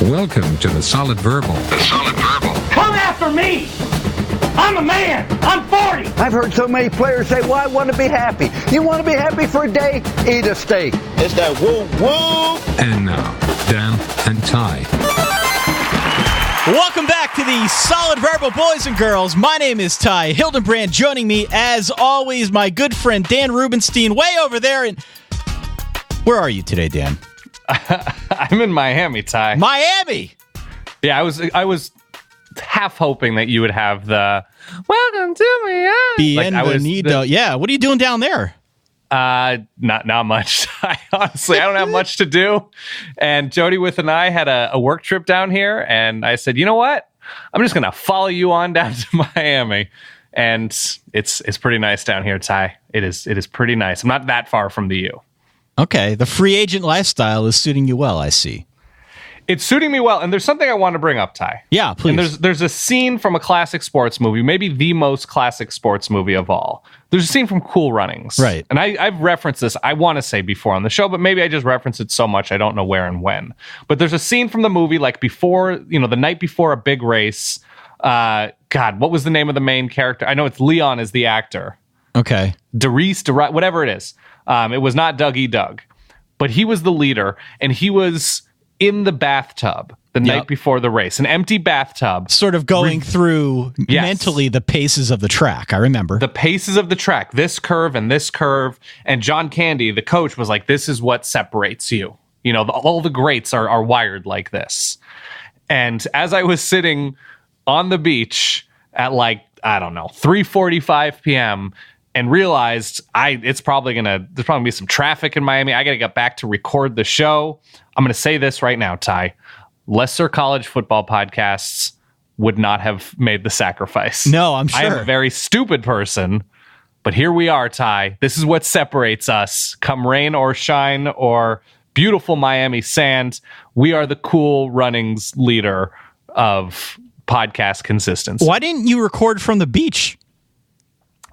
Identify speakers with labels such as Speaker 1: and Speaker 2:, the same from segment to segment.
Speaker 1: Welcome to the Solid Verbal. The Solid Verbal.
Speaker 2: Come after me! I'm a man! I'm 40!
Speaker 3: I've heard so many players say, well, I want to be happy. You want to be happy for a day? Eat a steak.
Speaker 4: It's that woo-woo!
Speaker 1: And now, Dan and Ty.
Speaker 5: Welcome back to the Solid Verbal, boys and girls. My name is Ty Hildenbrand. Joining me, as always, my good friend Dan Rubenstein, way over there. And where are you today, Dan?
Speaker 6: I'm in Miami, Ty.
Speaker 5: Miami!
Speaker 6: Yeah, I was half hoping that you would have the welcome to Miami.
Speaker 5: Bienvenido. Yeah, what are you doing down there?
Speaker 6: Not much. Honestly, I don't have much to do. And Jody and I had a work trip down here, and I said, you know what? I'm just gonna follow you on down to Miami. And it's pretty nice down here, Ty. It is pretty nice. I'm not that far from the U.
Speaker 5: Okay, the free agent lifestyle is suiting you well, I see.
Speaker 6: It's suiting me well, and there's something I want to bring up, Ty.
Speaker 5: Yeah, please.
Speaker 6: And there's a scene from a classic sports movie, maybe the most classic sports movie of all. There's a scene from Cool Runnings.
Speaker 5: Right.
Speaker 6: And I've referenced this, I want to say before on the show, but maybe I just referenced it so much I don't know where and when. But there's a scene from the movie, like before, the night before a big race. God, what was the name of the main character? I know it's Leon is the actor.
Speaker 5: Okay.
Speaker 6: Darius, whatever it is. It was not Doug E. Doug. But he was the leader, and he was in the bathtub the night before the race, an empty bathtub.
Speaker 5: Sort of going through mentally the paces of the track, I remember.
Speaker 6: The paces of the track, this curve and this curve. And John Candy, the coach, was like, this is what separates you. You know, all the greats are wired like this. And as I was sitting on the beach at 3:45 p.m., and realized there's probably gonna be some traffic in Miami. I gotta get back to record the show. I'm gonna say this right now, Ty. Lesser college football podcasts would not have made the sacrifice.
Speaker 5: No, I'm sure.
Speaker 6: I am a very stupid person, but here we are, Ty. This is what separates us. Come rain or shine or beautiful Miami sand, we are the Cool Runnings leader of podcast consistency.
Speaker 5: Why didn't you record from the beach?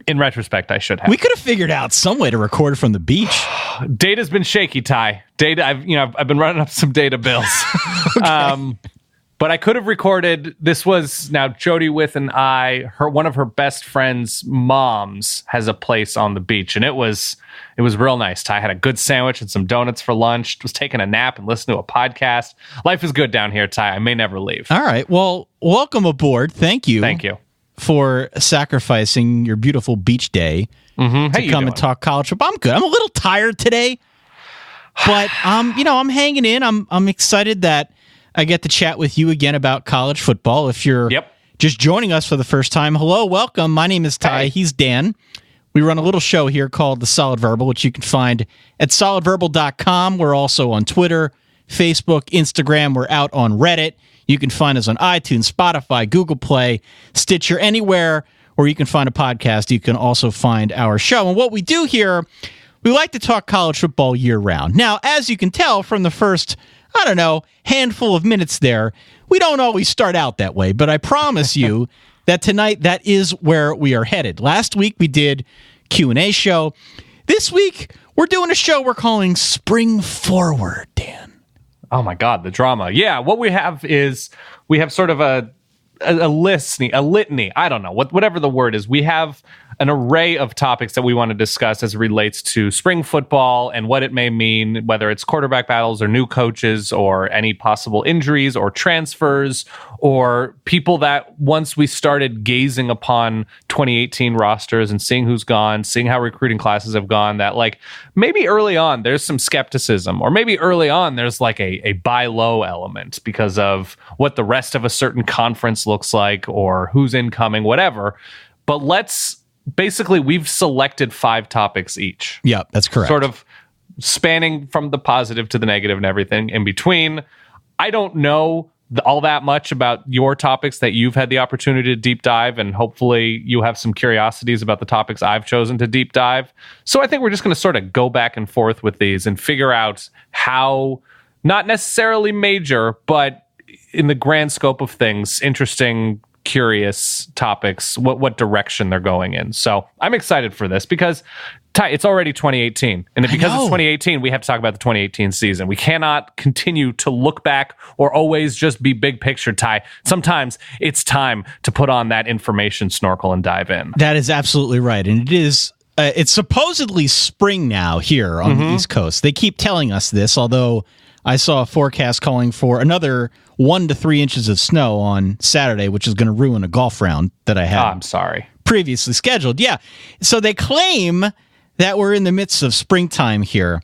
Speaker 6: In retrospect, I should have.
Speaker 5: We could have figured out some way to record from the beach.
Speaker 6: Data's been shaky, Ty. I've been running up some data bills. Okay. But I could have recorded. This was now Jody and I. One of her best friend's moms has a place on the beach, and it was real nice. Ty had a good sandwich and some donuts for lunch. Was taking a nap and listening to a podcast. Life is good down here, Ty. I may never leave.
Speaker 5: All right. Well, welcome aboard. Thank you.
Speaker 6: Thank you
Speaker 5: for sacrificing your beautiful beach day to come and talk college football. I'm good. I'm a little tired today, but I'm hanging in. I'm excited that I get to chat with you again about college football. If you're just joining us for the first time, hello, welcome. My name is Ty. Hey. He's Dan. We run a little show here called The Solid Verbal, which you can find at solidverbal.com. We're also on Twitter, Facebook, Instagram. We're out on Reddit. You can find us on iTunes, Spotify, Google Play, Stitcher, anywhere where you can find a podcast. You can also find our show. And what we do here, we like to talk college football year-round. Now, as you can tell from the first, handful of minutes there, we don't always start out that way. But I promise you that tonight, that is where we are headed. Last week, we did Q&A show. This week, we're doing a show we're calling Spring Forward, Dan.
Speaker 6: Oh my God, the drama. Yeah, what we have is we have sort of a litany. I don't know, whatever the word is. We have an array of topics that we want to discuss as it relates to spring football and what it may mean, whether it's quarterback battles or new coaches or any possible injuries or transfers or people that once we started gazing upon 2018 rosters and seeing who's gone, seeing how recruiting classes have gone, that maybe early on there's some skepticism, or maybe early on there's a buy low element because of what the rest of a certain conference looks like or who's incoming, whatever. But we've selected 5 topics each.
Speaker 5: Yeah, that's correct.
Speaker 6: Sort of spanning from the positive to the negative and everything in between. I don't know all that much about your topics that you've had the opportunity to deep dive, and hopefully you have some curiosities about the topics I've chosen to deep dive. So I think we're just going to sort of go back and forth with these and figure out how, not necessarily major, but in the grand scope of things, interesting curious topics, what direction they're going in. So I'm excited for this because, Ty, it's already 2018. And because it's 2018, we have to talk about the 2018 season. We cannot continue to look back or always just be big picture, Ty. Sometimes it's time to put on that information snorkel and dive in.
Speaker 5: That is absolutely right. And it is... it's supposedly spring now here on the East Coast. They keep telling us this, although I saw a forecast calling for another 1 to 3 inches of snow on Saturday, which is going to ruin a golf round that I had
Speaker 6: I'm sorry.
Speaker 5: previously scheduled. Yeah. So they claim that we're in the midst of springtime here.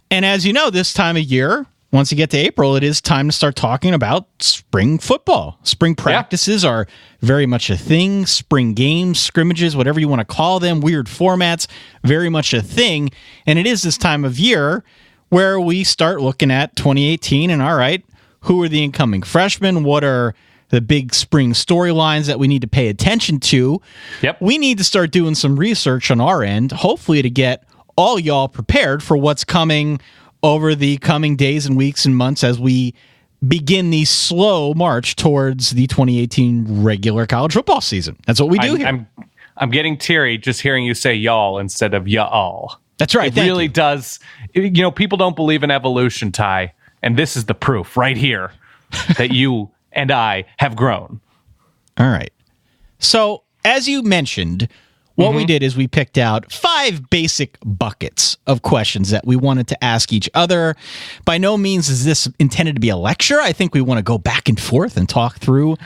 Speaker 5: And as you know, this time of year, once you get to April, it is time to start talking about spring football. Spring practices are very much a thing. Spring games, scrimmages, whatever you want to call them, weird formats, very much a thing. And it is this time of year where we start looking at 2018 and, all right, who are the incoming freshmen? What are the big spring storylines that we need to pay attention to?
Speaker 6: Yep.
Speaker 5: We need to start doing some research on our end, hopefully to get all y'all prepared for what's coming over the coming days and weeks and months as we begin the slow march towards the 2018 regular college football season. That's what we do here.
Speaker 6: I'm getting teary just hearing you say y'all instead of y'all.
Speaker 5: That's right.
Speaker 6: It really does. You know, people don't believe in evolution, Ty, and this is the proof right here that you and I have grown.
Speaker 5: All right. So, as you mentioned, what we did is we picked out 5 basic buckets of questions that we wanted to ask each other. By no means is this intended to be a lecture. I think we want to go back and forth and talk through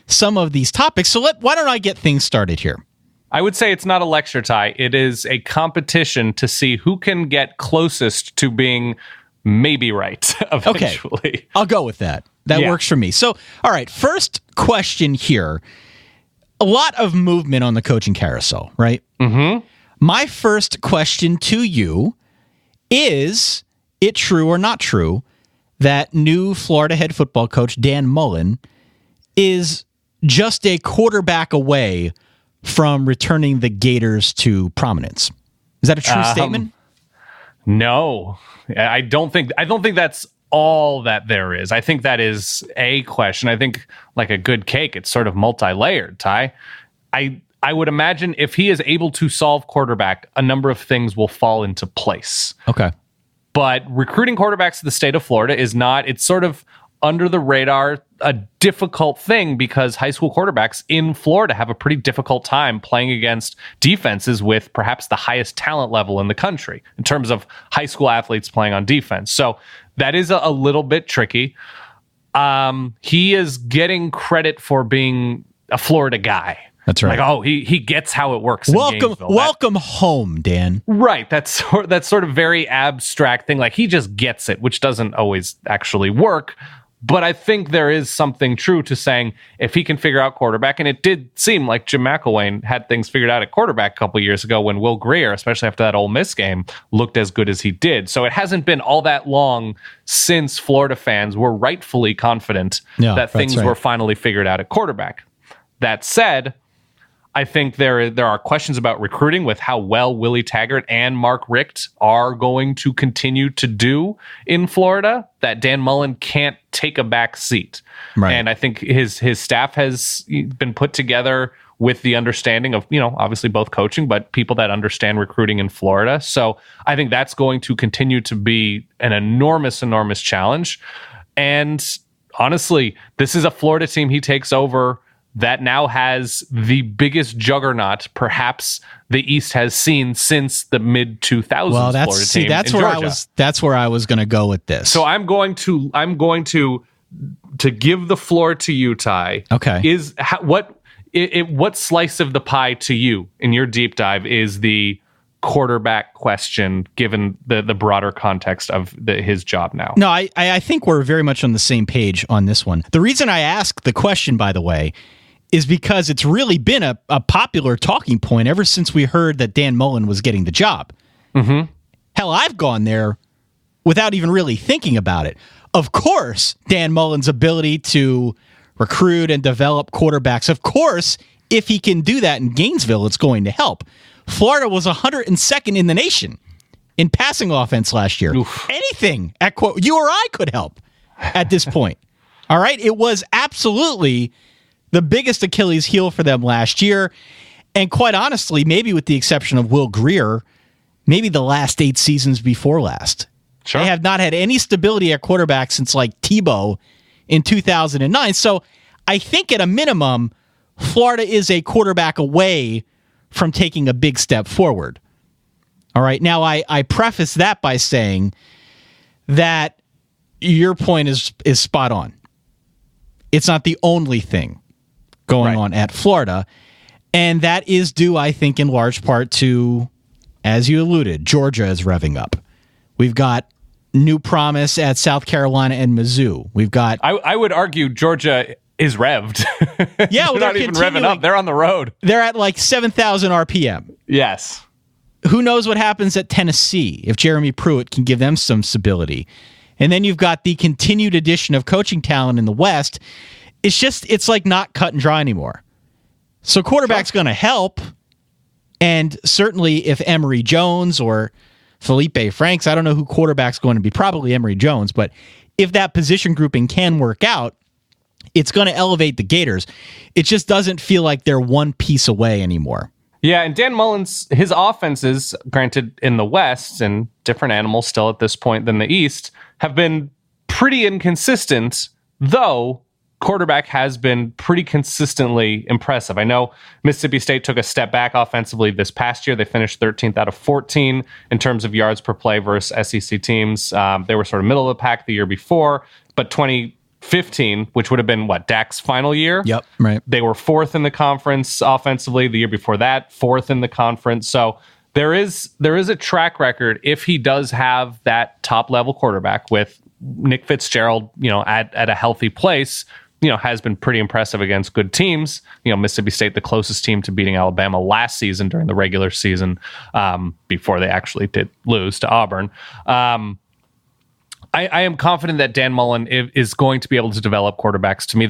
Speaker 5: some of these topics. So why don't I get things started here?
Speaker 6: I would say it's not a lecture, Ty. It is a competition to see who can get closest to being maybe right eventually.
Speaker 5: Okay. I'll go with that. That works for me. So, all right, first question here. A lot of movement on the coaching carousel, right? Mm-hmm. My first question to you is it true or not true that new Florida head football coach Dan Mullen is just a quarterback away from returning the Gators to prominence? Is that a true statement?
Speaker 6: No, I don't think that's all that there is. I think that is a question. I think like a good cake, it's sort of multi-layered, Ty. I would imagine if he is able to solve quarterback, a number of things will fall into place.
Speaker 5: Okay.
Speaker 6: But recruiting quarterbacks to the state of Florida is not, it's sort of under the radar, a difficult thing because high school quarterbacks in Florida have a pretty difficult time playing against defenses with perhaps the highest talent level in the country in terms of high school athletes playing on defense. So that is a little bit tricky. He is getting credit for being a Florida guy.
Speaker 5: That's right.
Speaker 6: Like, he gets how it works.
Speaker 5: Welcome home, Dan.
Speaker 6: Right. That's sort of very abstract thing. Like he just gets it, which doesn't always actually work. But I think there is something true to saying if he can figure out quarterback, and it did seem like Jim McElwain had things figured out at quarterback a couple years ago when Will Grier, especially after that Ole Miss game, looked as good as he did. So it hasn't been all that long since Florida fans were rightfully confident that things were finally figured out at quarterback. That said, I think there are questions about recruiting with how well Willie Taggart and Mark Richt are going to continue to do in Florida that Dan Mullen can't take a back seat. Right. And I think his staff has been put together with the understanding of, obviously both coaching, but people that understand recruiting in Florida. So I think that's going to continue to be an enormous, enormous challenge. And honestly, this is a Florida team he takes over that now has the biggest juggernaut perhaps the East has seen since the mid 2000s. Well,
Speaker 5: that's where I was going to go with this.
Speaker 6: So I'm going to give the floor to you, Ty.
Speaker 5: Okay.
Speaker 6: What slice of the pie to you in your deep dive is the quarterback question, given the broader context of his job now?
Speaker 5: No, I think we're very much on the same page on this one. The reason I ask the question, by the way, is because it's really been a popular talking point ever since we heard that Dan Mullen was getting the job. Mm-hmm. Hell, I've gone there without even really thinking about it. Of course, Dan Mullen's ability to recruit and develop quarterbacks, of course, if he can do that in Gainesville, it's going to help. Florida was 102nd in the nation in passing offense last year. Oof. Anything at you or I could help at this point. All right? It was absolutely the biggest Achilles heel for them last year. And quite honestly, maybe with the exception of Will Grier, maybe the last 8 seasons before last.
Speaker 6: Sure.
Speaker 5: They have not had any stability at quarterback since like Tebow in 2009. So I think at a minimum, Florida is a quarterback away from taking a big step forward. All right. Now, I preface that by saying that your point is spot on. It's not the only thing going on at Florida. And that is due, I think, in large part to, as you alluded, Georgia is revving up. We've got new promise at South Carolina and Mizzou. We've got...
Speaker 6: I would argue Georgia is revved.
Speaker 5: Yeah,
Speaker 6: they're not even revving up. They're on the road.
Speaker 5: They're at like 7,000 RPM.
Speaker 6: Yes.
Speaker 5: Who knows what happens at Tennessee if Jeremy Pruitt can give them some stability. And then you've got the continued addition of coaching talent in the West. It's like not cut and dry anymore. So quarterback's going to help. And certainly if Emory Jones or Felipe Franks, I don't know who quarterback's going to be, probably Emory Jones, but if that position grouping can work out, it's going to elevate the Gators. It just doesn't feel like they're one piece away anymore.
Speaker 6: Yeah, and Dan Mullen's, his offenses, granted in the West, and different animals still at this point than the East, have been pretty inconsistent, though quarterback has been pretty consistently impressive. I know Mississippi State took a step back offensively this past year. They finished 13th out of 14 in terms of yards per play versus SEC teams. They were sort of middle of the pack the year before, but 2015, which would have been Dak's final year.
Speaker 5: Yep, right.
Speaker 6: They were 4th in the conference offensively. The year before that, 4th in the conference. So there is a track record if he does have that top level quarterback with Nick Fitzgerald, at a healthy place. Has been pretty impressive against good teams. Mississippi State, the closest team to beating Alabama last season during the regular season, before they actually did lose to Auburn. I am confident that Dan Mullen is going to be able to develop quarterbacks. To me,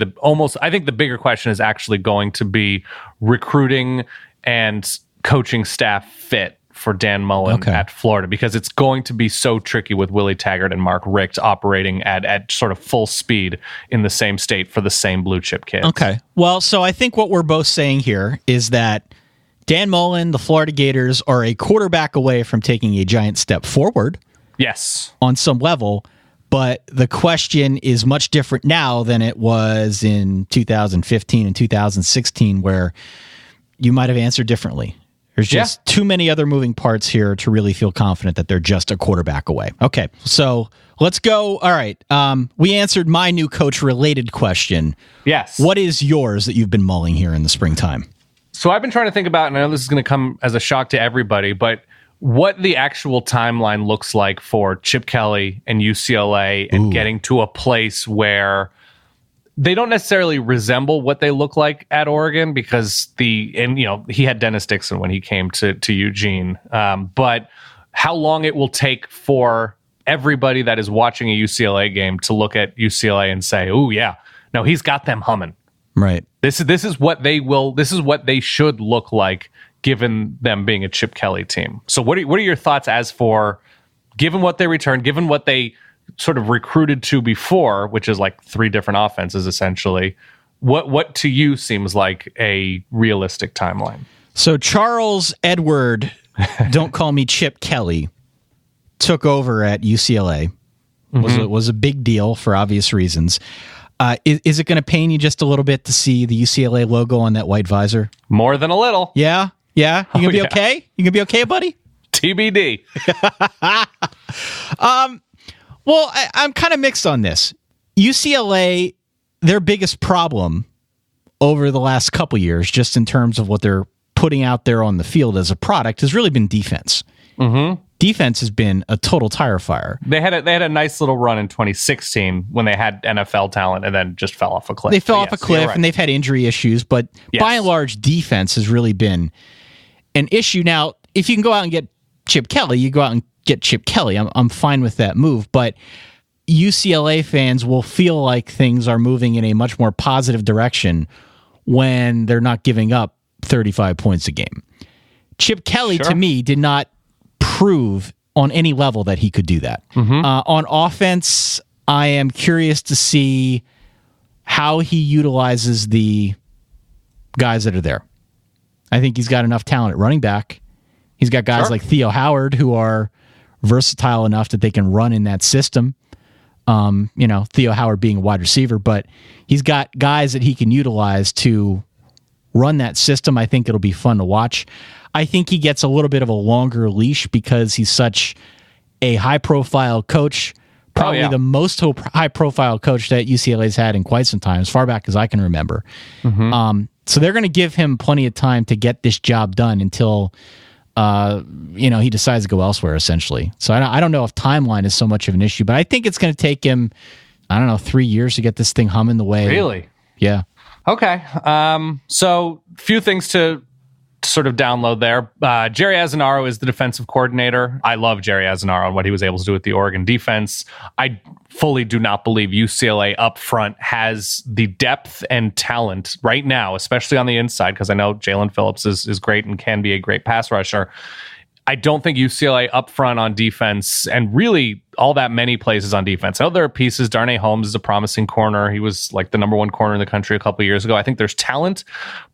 Speaker 6: I think the bigger question is actually going to be recruiting and coaching staff fit for Dan Mullen at Florida, because it's going to be so tricky with Willie Taggart and Mark Richt operating at sort of full speed in the same state for the same blue chip kids.
Speaker 5: Okay. Well, so I think what we're both saying here is that Dan Mullen, the Florida Gators, are a quarterback away from taking a giant step forward.
Speaker 6: Yes.
Speaker 5: On some level. But the question is much different now than it was in 2015 and 2016, where you might have answered differently. There's just too many other moving parts here to really feel confident that they're just a quarterback away. Okay, so let's go. All right, we answered my new coach-related question.
Speaker 6: Yes.
Speaker 5: What is yours that you've been mulling here in the springtime?
Speaker 6: So I've been trying to think about, and I know this is going to come as a shock to everybody, but what the actual timeline looks like for Chip Kelly and UCLA and getting to a place where they don't necessarily resemble what they look like at Oregon, because he had Dennis Dixon when he came to Eugene. But how long it will take for everybody that is watching a UCLA game to look at UCLA and say, "Oh yeah, no, he's got them humming."
Speaker 5: Right.
Speaker 6: This is what they should look like, given them being a Chip Kelly team. So what are your thoughts as for, given what they returned, given what they sort of recruited to before, which is like 3 different offenses essentially, what to you seems like a realistic timeline? So
Speaker 5: Charles Edward, don't call me Chip Kelly, took over at UCLA. Was a big deal for obvious reasons. Is it going to pain you just a little bit to see the UCLA logo on that white visor?
Speaker 6: More than a little.
Speaker 5: Yeah. You gonna be okay? You gonna be okay, buddy?
Speaker 6: TBD.
Speaker 5: Well, I'm kind of mixed on this. UCLA, their biggest problem over the last couple years, just in terms of what they're putting out there on the field as a product, has really been defense. Mm-hmm. Defense has been a total tire fire.
Speaker 6: They had a nice little run in 2016 when they had NFL talent and then just fell off a cliff.
Speaker 5: They fell off a cliff, right. And they've had injury issues, but by and large, defense has really been an issue. Now, if you can go out and get Chip Kelly, you go out and get Chip Kelly. I'm fine with that move, but UCLA fans will feel like things are moving in a much more positive direction when they're not giving up 35 points a game. Chip Kelly, to me, did not prove on any level that he could do that. Mm-hmm. On offense, I am curious to see how he utilizes the guys that are there. I think he's got enough talent at running back. He's got guys like Theo Howard who are versatile enough that they can run in that system. Theo Howard being a wide receiver, but he's got guys that he can utilize to run that system. I think it'll be fun to watch. I think he gets a little bit of a longer leash because he's such a high-profile coach, probably the most high-profile coach that UCLA's had in quite some time, as far back as I can remember. So they're going to give him plenty of time to get this job done until he decides to go elsewhere, essentially. So I don't know if timeline is so much of an issue, but I think it's going to take him, 3 years to get this thing humming the way.
Speaker 6: Really?
Speaker 5: Yeah.
Speaker 6: Okay. So few things to sort of download there. Jerry Azzanaro is the defensive coordinator. I love Jerry Azzanaro and what he was able to do with the Oregon defense. I fully do not believe UCLA up front has the depth and talent right now, especially on the inside, because I know Jalen Phillips is great and can be a great pass rusher. I don't think UCLA up front on defense, and really all that many places on defense. I know there are pieces. Darnay Holmes is a promising corner. He was like the number one corner in the country a couple of years ago. I think there's talent,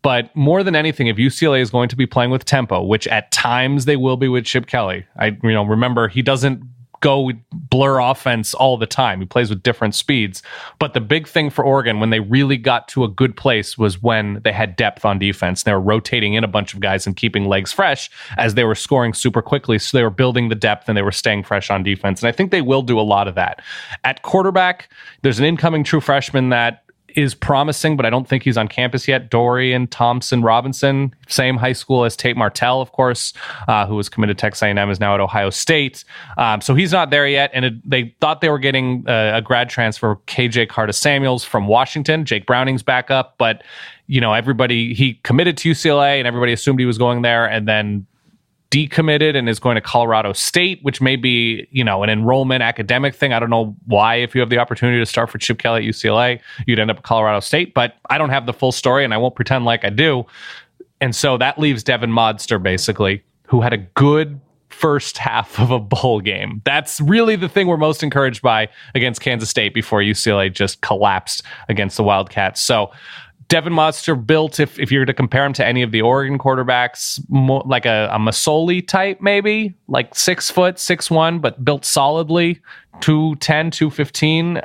Speaker 6: but more than anything, if UCLA is going to be playing with tempo, which at times they will be with Chip Kelly, remember he doesn't go blur offense all the time. He plays with different speeds. But the big thing for Oregon when they really got to a good place was when they had depth on defense. They were rotating in a bunch of guys and keeping legs fresh as they were scoring super quickly. So they were building the depth and they were staying fresh on defense. And I think they will do a lot of that. At quarterback, there's an incoming true freshman that is promising, but I don't think he's on campus yet. Dorian Thompson Robinson, same high school as Tate Martell, of course, who was committed to Texas A&M, is now at Ohio State. So he's not there yet. And they thought they were getting a grad transfer, KJ Carter-Samuels from Washington. Jake Browning's back up, but he committed to UCLA and everybody assumed he was going there, and then decommitted and is going to Colorado State, which may be, an enrollment academic thing. I don't know why, if you have the opportunity to start for Chip Kelly at UCLA, you'd end up at Colorado State, but I don't have the full story and I won't pretend like I do. And so that leaves Devin Modster, basically, who had a good first half of a bowl game. That's really the thing we're most encouraged by against Kansas State before UCLA just collapsed against the Wildcats. So Devin Modster built, if you're to compare him to any of the Oregon quarterbacks, more like a Masoli type, maybe like 6 foot, 6'1", but built solidly, 210, 215.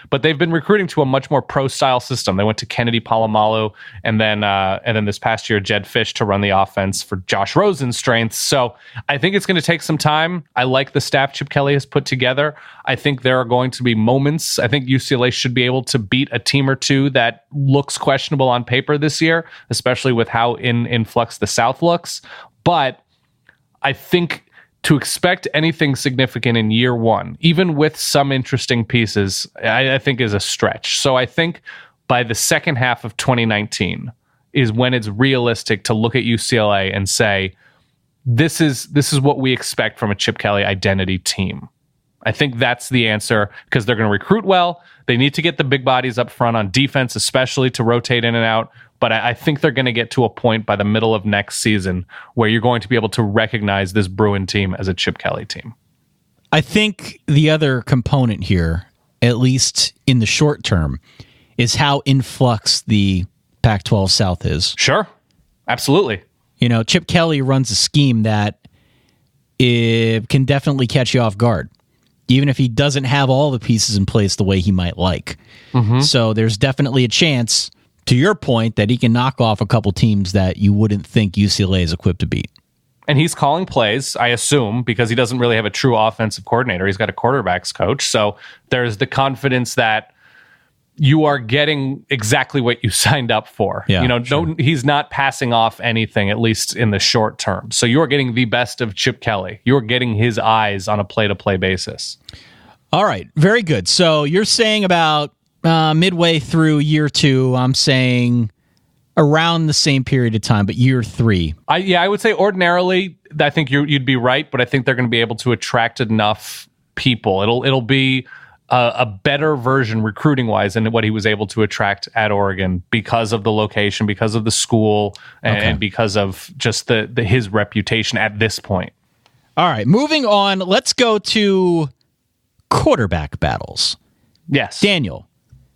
Speaker 6: But they've been recruiting to a much more pro style system. They went to Kennedy Palomalu and then this past year, Jed Fish to run the offense for Josh Rosen's strengths. So I think it's going to take some time. I like the staff Chip Kelly has put together. I think there are going to be moments. I think UCLA should be able to beat a team or two that looks questionable on paper this year, especially with how in flux the South looks. But I think to expect anything significant in year one, even with some interesting pieces, I think is a stretch. So I think by the second half of 2019 is when it's realistic to look at UCLA and say, this is what we expect from a Chip Kelly identity team. I think that's the answer, because they're going to recruit well. They need to get the big bodies up front on defense, especially to rotate in and out. But I think they're going to get to a point by the middle of next season where you're going to be able to recognize this Bruin team as a Chip Kelly team.
Speaker 5: I think the other component here, at least in the short term, is how in flux the Pac-12 South is.
Speaker 6: Sure. Absolutely.
Speaker 5: Chip Kelly runs a scheme that it can definitely catch you off guard, even if he doesn't have all the pieces in place the way he might like. Mm-hmm. So there's definitely a chance, to your point, that he can knock off a couple teams that you wouldn't think UCLA is equipped to beat.
Speaker 6: And he's calling plays, I assume, because he doesn't really have a true offensive coordinator. He's got a quarterbacks coach. So there's the confidence that you are getting exactly what you signed up for.
Speaker 5: Yeah, sure.
Speaker 6: He's not passing off anything, at least in the short term. So you're getting the best of Chip Kelly. You're getting his eyes on a play-to-play basis.
Speaker 5: All right, very good. So you're saying about midway through year two, I'm saying around the same period of time, but year three.
Speaker 6: I would say ordinarily, I think you'd be right, but I think they're going to be able to attract enough people. It'll be a better version recruiting wise than what he was able to attract at Oregon because of the location, because of the school, and because of just his reputation at this point.
Speaker 5: All right, moving on. Let's go to quarterback battles.
Speaker 6: Yes.
Speaker 5: Daniel.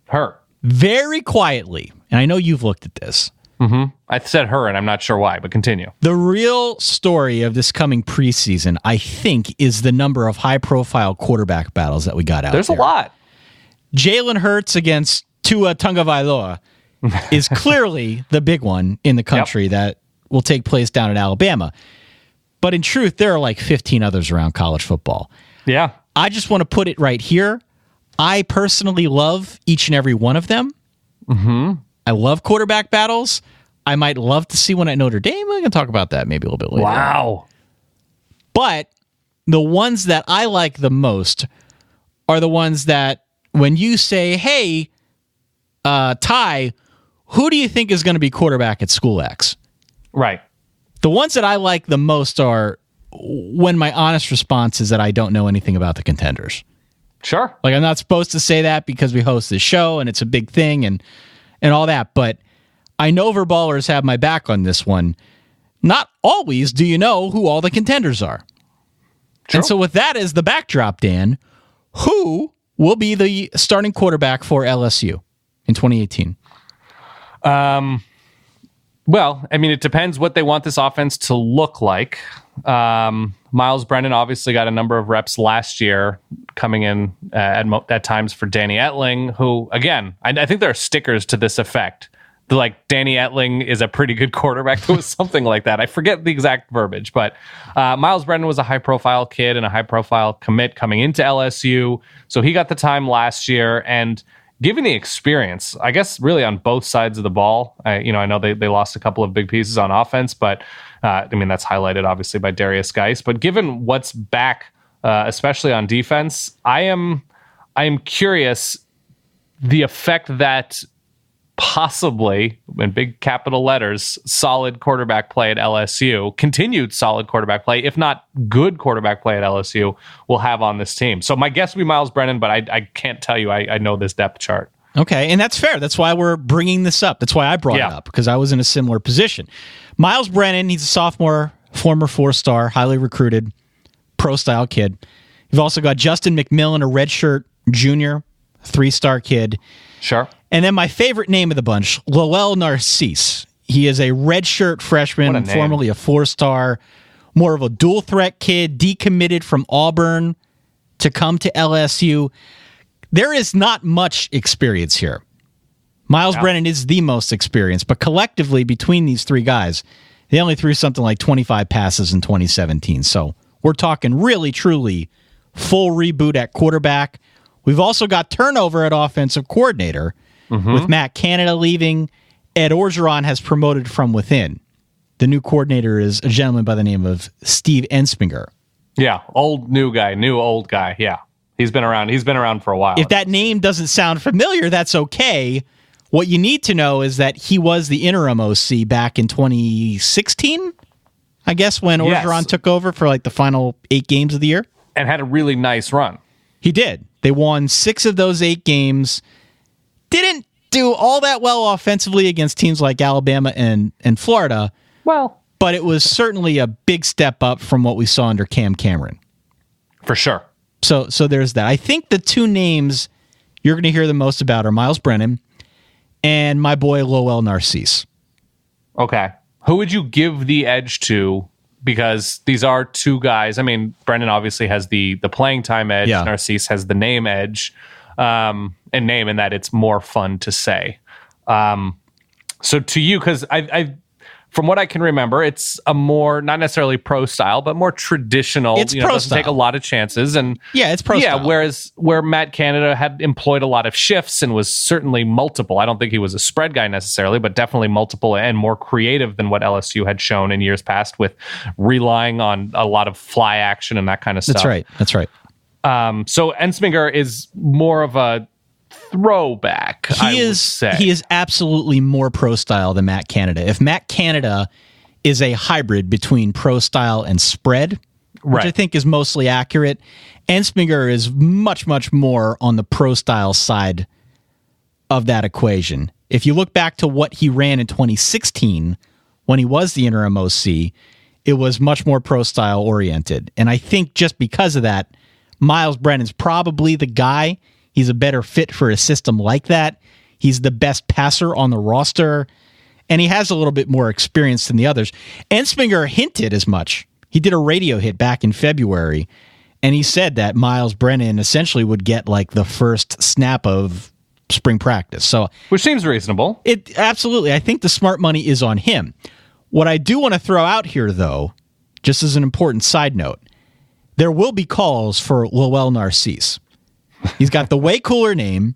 Speaker 6: Her.
Speaker 5: Very quietly, and I know you've looked at this,
Speaker 6: I said her, and I'm not sure why, but continue.
Speaker 5: The real story of this coming preseason, I think, is the number of high-profile quarterback battles that we got out there.
Speaker 6: There's a lot.
Speaker 5: Jalen Hurts against Tua Tagovailoa is clearly the big one in the country that will take place down in Alabama. But in truth, there are like 15 others around college football.
Speaker 6: Yeah.
Speaker 5: I just want to put it right here. I personally love each and every one of them. I love quarterback battles. I might love to see one at Notre Dame. We can talk about that maybe a little bit later.
Speaker 6: Wow.
Speaker 5: But the ones that I like the most are the ones that when you say, hey, Ty, who do you think is going to be quarterback at School X?
Speaker 6: Right.
Speaker 5: The ones that I like the most are when my honest response is that I don't know anything about the contenders.
Speaker 6: Sure.
Speaker 5: Like, I'm not supposed to say that because we host this show and it's a big thing and all that, but I know Verballers have my back on this one. Not always do you know who all the contenders are.
Speaker 6: Sure.
Speaker 5: And so with that as the backdrop, Dan, who will be the starting quarterback for LSU in 2018?
Speaker 6: Well, I mean, it depends what they want this offense to look like. Miles Brennan obviously got a number of reps last year coming in at times for Danny Etling, who, again, I think there are stickers to this effect. Like, Danny Etling is a pretty good quarterback. It was something like that. I forget the exact verbiage, but Miles Brennan was a high-profile kid and a high-profile commit coming into LSU. So he got the time last year, and given the experience, I guess really on both sides of the ball, I know they lost a couple of big pieces on offense, but I mean, that's highlighted obviously by Darius Geis. But given what's back, especially on defense, I am curious the effect that possibly, in big capital letters, solid quarterback play at LSU, continued solid quarterback play, if not good quarterback play at LSU, will have on this team. So my guess would be Miles Brennan, but I can't tell you I know this depth chart.
Speaker 5: Okay, and that's fair. That's why we're bringing this up. That's why I brought it up, because I was in a similar position. Miles Brennan, he's a sophomore, former 4-star, highly recruited, pro-style kid. You've also got Justin McMillan, a redshirt junior, 3-star kid.
Speaker 6: Sure.
Speaker 5: And then my favorite name of the bunch, Lowell Narcisse. He is a redshirt freshman, formerly a 4-star, more of a dual threat kid, decommitted from Auburn to come to LSU. There is not much experience here. Miles Brennan is the most experienced, but collectively between these three guys, they only threw something like 25 passes in 2017. So we're talking really, truly full reboot at quarterback. We've also got turnover at offensive coordinator with Matt Canada leaving. Ed Orgeron has promoted from within. The new coordinator is a gentleman by the name of Steve Ensminger.
Speaker 6: Yeah, old new guy, new old guy. Yeah, he's been around. He's been around for a while.
Speaker 5: If that name doesn't sound familiar, that's okay. What you need to know is that he was the interim OC back in 2016, I guess, when Orgeron took over for like the final 8 games of the year.
Speaker 6: And had a really nice run.
Speaker 5: He did. They won 6 of those 8 games. Didn't do all that well offensively against teams like Alabama and Florida.
Speaker 6: Well,
Speaker 5: but it was certainly a big step up from what we saw under Cam Cameron.
Speaker 6: For sure.
Speaker 5: So there's that. I think the 2 names you're going to hear the most about are Miles Brennan and my boy Lowell Narcisse.
Speaker 6: Okay. Who would you give the edge to? Because these are 2 guys. I mean, Brennan obviously has the playing time edge. Yeah. Narcisse has the name edge. And name in that it's more fun to say. So to you, because I from what I can remember, it's a more, not necessarily pro style, but more traditional.
Speaker 5: It's pro
Speaker 6: doesn't
Speaker 5: style.
Speaker 6: take a lot of chances. And
Speaker 5: it's pro style.
Speaker 6: Whereas where Matt Canada had employed a lot of shifts and was certainly multiple. I don't think he was a spread guy necessarily, but definitely multiple and more creative than what LSU had shown in years past with relying on a lot of fly action and that kind of stuff.
Speaker 5: That's right.
Speaker 6: So Ensminger is more of a throwback. He
Speaker 5: is absolutely more pro style than Matt Canada. If Matt Canada is a hybrid between pro style and spread, which I think is mostly accurate, Ensminger is much, much more on the pro style side of that equation. If you look back to what he ran in 2016 when he was the interim OC, it was much more pro style oriented. And I think just because of that, Miles Brennan's probably the guy. He's a better fit for a system like that. He's the best passer on the roster. and he has a little bit more experience than the others. Ensminger hinted as much. He did a radio hit back in February, and he said that Miles Brennan essentially would get like the first snap of spring practice. So,
Speaker 6: which seems reasonable.
Speaker 5: It absolutely. I think the smart money is on him. What I do want to throw out here, though, just as an important side note, there will be calls for Lowell Narcisse. He's got the way cooler name.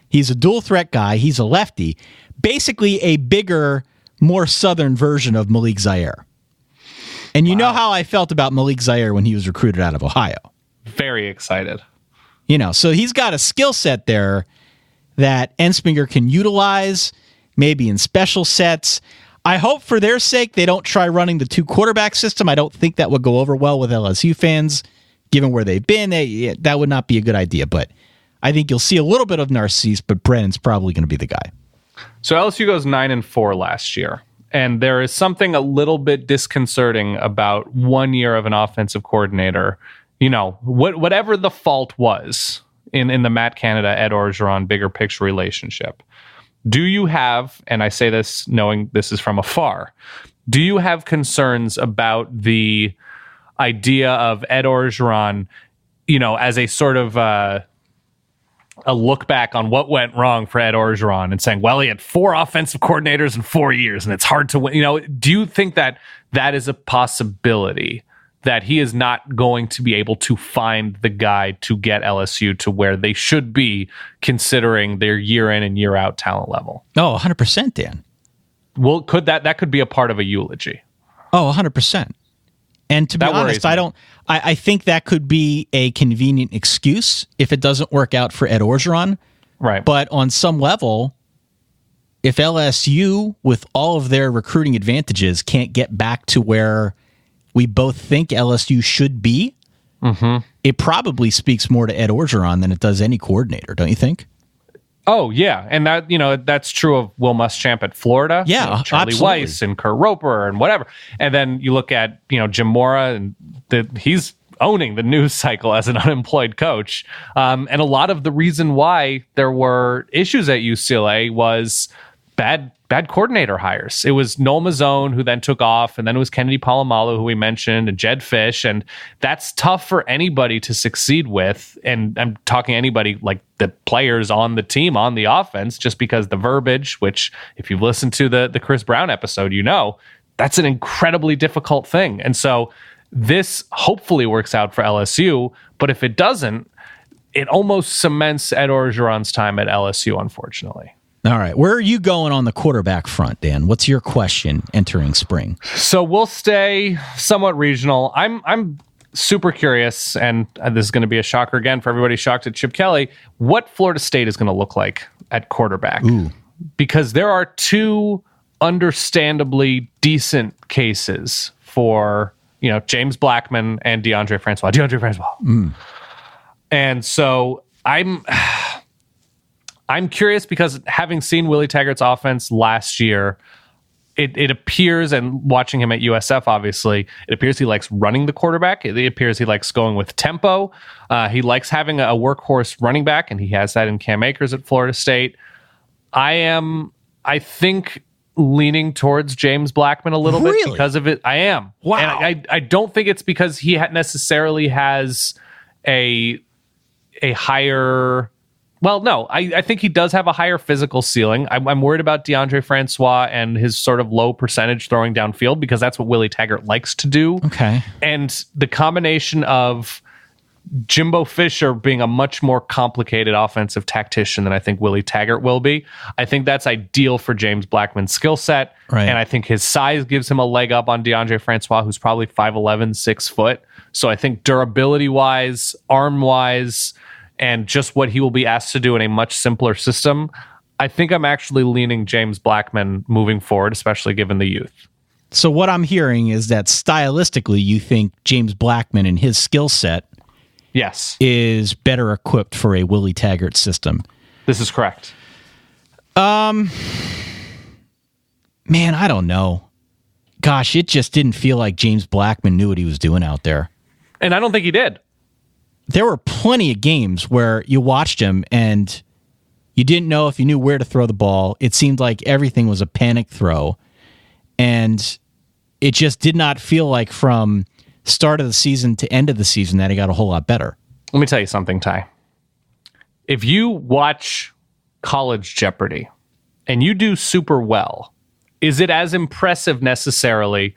Speaker 5: He's a dual threat guy. He's a lefty. Basically a bigger, more southern version of Malik Zaire. And you know how I felt about Malik Zaire when he was recruited out of Ohio.
Speaker 6: Very excited.
Speaker 5: So he's got a skill set there that Ensminger can utilize, maybe in special sets. I hope for their sake they don't try running the 2-quarterback system. I don't think that would go over well with LSU fans, given where they've been. That would not be a good idea, but I think you'll see a little bit of Narcisse, but Brennan's probably going to be the guy. So
Speaker 6: LSU goes 9-4 last year, and there is something a little bit disconcerting about 1 year of an offensive coordinator. Whatever the fault was in the Matt Canada, Ed Orgeron bigger picture relationship, do you have, and I say this knowing this is from afar, do you have concerns about the idea of Ed Orgeron, as a sort of a look back on what went wrong for Ed Orgeron and saying, well, he had 4 offensive coordinators in 4 years and it's hard to win. Do you think that is a possibility, that he is not going to be able to find the guy to get LSU to where they should be, considering their year in and year out talent level?
Speaker 5: Oh, 100%, Dan.
Speaker 6: Well, that could be a part of a eulogy.
Speaker 5: Oh, 100%. And to be honest, I think that could be a convenient excuse if it doesn't work out for Ed Orgeron.
Speaker 6: Right.
Speaker 5: But on some level, if LSU, with all of their recruiting advantages, can't get back to where we both think LSU should be, it probably speaks more to Ed Orgeron than it does any coordinator, don't you think?
Speaker 6: Oh, yeah. And that's true of Will Muschamp at Florida.
Speaker 5: Yeah,
Speaker 6: Charlie
Speaker 5: absolutely.
Speaker 6: Weiss and Kurt Roper and whatever. And then you look at, Jim Mora, and he's owning the news cycle as an unemployed coach. And a lot of the reason why there were issues at UCLA was bad coordinator hires. It was Noel Mazzone, who then took off, and then it was Kennedy Palomalu, who we mentioned, and Jed Fish, and that's tough for anybody to succeed with. And I'm talking anybody like the players on the team, on the offense, just because the verbiage, which if you've listened to the Chris Brown episode, that's an incredibly difficult thing. And so this hopefully works out for LSU, but if it doesn't, it almost cements Ed Orgeron's time at LSU, unfortunately.
Speaker 5: All right. Where are you going on the quarterback front, Dan? What's your question entering spring?
Speaker 6: So we'll stay somewhat regional. I'm super curious, and this is going to be a shocker again for everybody shocked at Chip Kelly, what Florida State is going to look like at quarterback.
Speaker 5: Ooh.
Speaker 6: Because there are 2 understandably decent cases for, James Blackman and DeAndre Francois. And so I'm curious, because having seen Willie Taggart's offense last year, it appears, and watching him at USF, obviously, it appears he likes running the quarterback. It appears he likes going with tempo. He likes having a workhorse running back, and he has that in Cam Akers at Florida State. I think, leaning towards James Blackman a little bit because of it. I am.
Speaker 5: Wow.
Speaker 6: And I don't think it's because he necessarily has a higher... Well, no, I think he does have a higher physical ceiling. I'm worried about DeAndre Francois and his sort of low percentage throwing downfield, because that's what Willie Taggart likes to do.
Speaker 5: Okay.
Speaker 6: And the combination of Jimbo Fisher being a much more complicated offensive tactician than I think Willie Taggart will be, I think that's ideal for James Blackman's skill set.
Speaker 5: Right.
Speaker 6: And I think his size gives him a leg up on DeAndre Francois, who's probably 5'11", 6 foot. So I think durability-wise, arm-wise, and just what he will be asked to do in a much simpler system, I think I'm actually leaning James Blackman moving forward, especially given the youth.
Speaker 5: So what I'm hearing is that stylistically, you think James Blackman and his skill set is better equipped for a Willie Taggart system.
Speaker 6: This is correct.
Speaker 5: Man, I don't know. Gosh, it just didn't feel like James Blackman knew what he was doing out there.
Speaker 6: And I don't think he did.
Speaker 5: There were plenty of games where you watched him and You didn't know if you knew where to throw the ball. It seemed like everything was a panic throw. And it just did not feel like from start of the season to end of the season that it got a whole lot better.
Speaker 6: Let me tell you something, Ty. If you watch College Jeopardy and you do super well, is it as impressive necessarily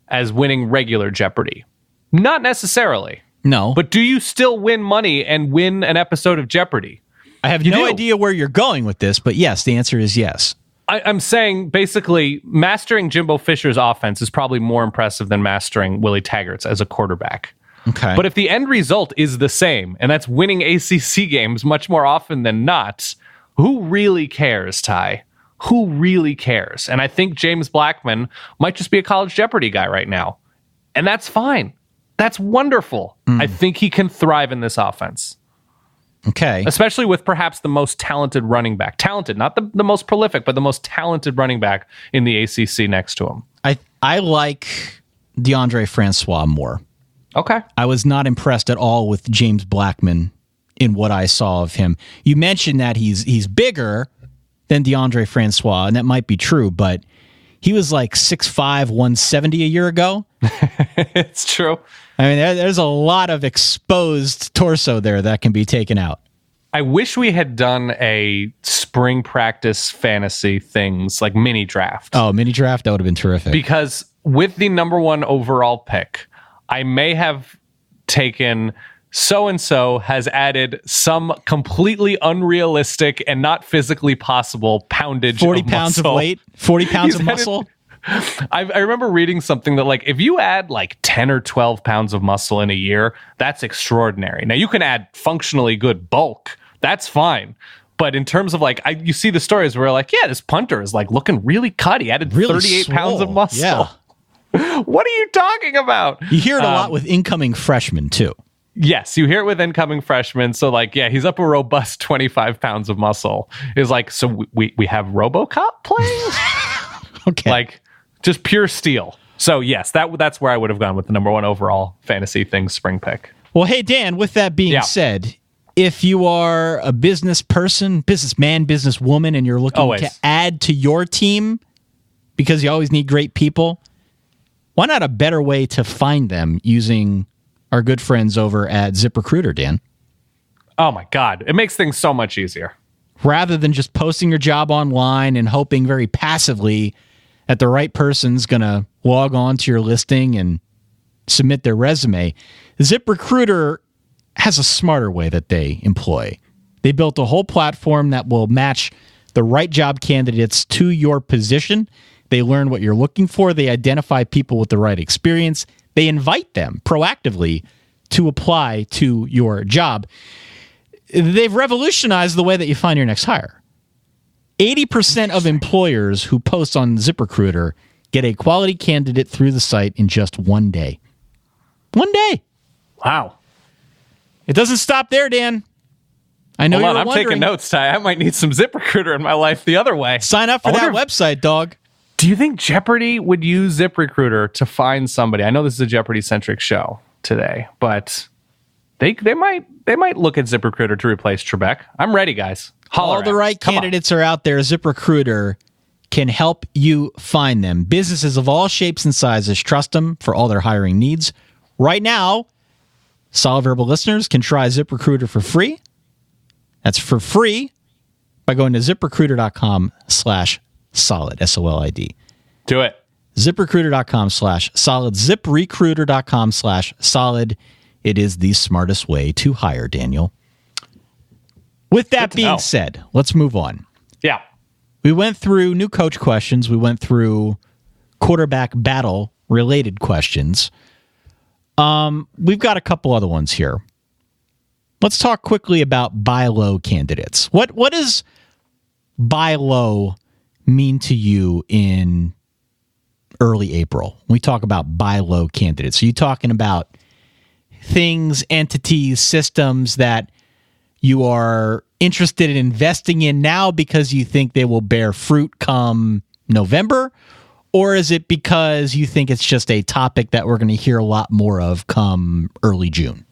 Speaker 6: as winning regular Jeopardy? Not necessarily.
Speaker 5: No.
Speaker 6: But do you still win money and win an episode of Jeopardy?
Speaker 5: I have no idea where you're going with this, but yes, the answer is yes.
Speaker 6: I'm saying basically mastering Jimbo Fisher's offense is probably more impressive than mastering Willie Taggart's as a quarterback.
Speaker 5: Okay.
Speaker 6: But if the end result is the same, and that's winning ACC games much more often than not, who really cares, Ty? Who really cares? And I think James Blackman might just be a College Jeopardy guy right now. And that's fine. That's wonderful. I think he can thrive in this offense.
Speaker 5: Okay.
Speaker 6: Especially with perhaps the most talented running back. Talented, not the most prolific, but the most talented running back in the ACC next to him.
Speaker 5: I like DeAndre Francois more.
Speaker 6: Okay.
Speaker 5: I was not impressed at all with James Blackman in what I saw of him. You mentioned that he's bigger than DeAndre Francois, and that might be true, but he was like 6'5", 170 a year ago.
Speaker 6: It's true.
Speaker 5: I mean, there's a lot of exposed torso there that can be taken out.
Speaker 6: I wish we had done a spring practice fantasy things like mini draft.
Speaker 5: Oh, mini draft? That would have been terrific.
Speaker 6: Because with the number 1 overall pick, I may have taken so-and-so has added some completely unrealistic and not physically possible poundage
Speaker 5: 40
Speaker 6: of
Speaker 5: pounds
Speaker 6: muscle.
Speaker 5: of weight, 40 pounds of muscle.
Speaker 6: I remember reading something that like if you add like 10 or 12 pounds of muscle in a year, that's extraordinary. Now you can add functionally good bulk. That's fine. But in terms of like, you see the stories where like, yeah, this punter is like looking really cut. He added
Speaker 5: really
Speaker 6: 38
Speaker 5: swole.
Speaker 6: pounds of muscle.
Speaker 5: Yeah.
Speaker 6: What are you talking about?
Speaker 5: You hear it a lot with incoming freshmen too.
Speaker 6: Yes, you hear it with incoming freshmen. So like, yeah, he's up a robust 25 pounds of muscle. Is like, so we have RoboCop playing?
Speaker 5: Okay.
Speaker 6: Like just pure steel. So yes, that's where I would have gone with the number 1 overall fantasy things spring pick.
Speaker 5: Well, hey, Dan, with that being said, if you are a business person, businessman, businesswoman, and you're looking to add to your team because you always need great people, why not a better way to find them using our good friends over at ZipRecruiter, Dan?
Speaker 6: Oh my God. It makes things so much easier.
Speaker 5: Rather than just posting your job online and hoping very passively that the right person's going to log on to your listing and submit their resume, ZipRecruiter has a smarter way that they employ. They built a whole platform that will match the right job candidates to your position. They learn what you're looking for. They identify people with the right experience. They invite them proactively to apply to your job. They've revolutionized the way that you find your next hire. 80% of employers who post on ZipRecruiter get a quality candidate through the site in just 1 day. 1 day.
Speaker 6: Wow.
Speaker 5: It doesn't stop there, Dan. I know
Speaker 6: Hold on,
Speaker 5: you're
Speaker 6: I'm
Speaker 5: wondering.
Speaker 6: taking notes, Ty. I might need some ZipRecruiter in my life the other way.
Speaker 5: Sign up for that website, dog.
Speaker 6: Do you think Jeopardy would use ZipRecruiter to find somebody? I know this is a Jeopardy-centric show today, but they might look at ZipRecruiter to replace Trebek. I'm ready, guys.
Speaker 5: All the right candidates are out there. ZipRecruiter can help you find them. Businesses of all shapes and sizes trust them for all their hiring needs. Right now, Solid Verbal listeners can try ZipRecruiter for free. That's for free by going to ZipRecruiter.com/solid, SOLID.
Speaker 6: Do it.
Speaker 5: ZipRecruiter.com/solid, ZipRecruiter.com/solid. It is the smartest way to hire, Daniel. With that being said, let's move on.
Speaker 6: Yeah.
Speaker 5: We went through new coach questions. We went through quarterback battle related questions. We've got a couple other ones here. Let's talk quickly about buy low candidates. What does buy low mean to you in early April? We talk about buy low candidates. Are you talking about things, entities, systems that you are interested in investing in now because you think they will bear fruit come November? Or is it because you think it's just a topic that we're going to hear a lot more of come early June?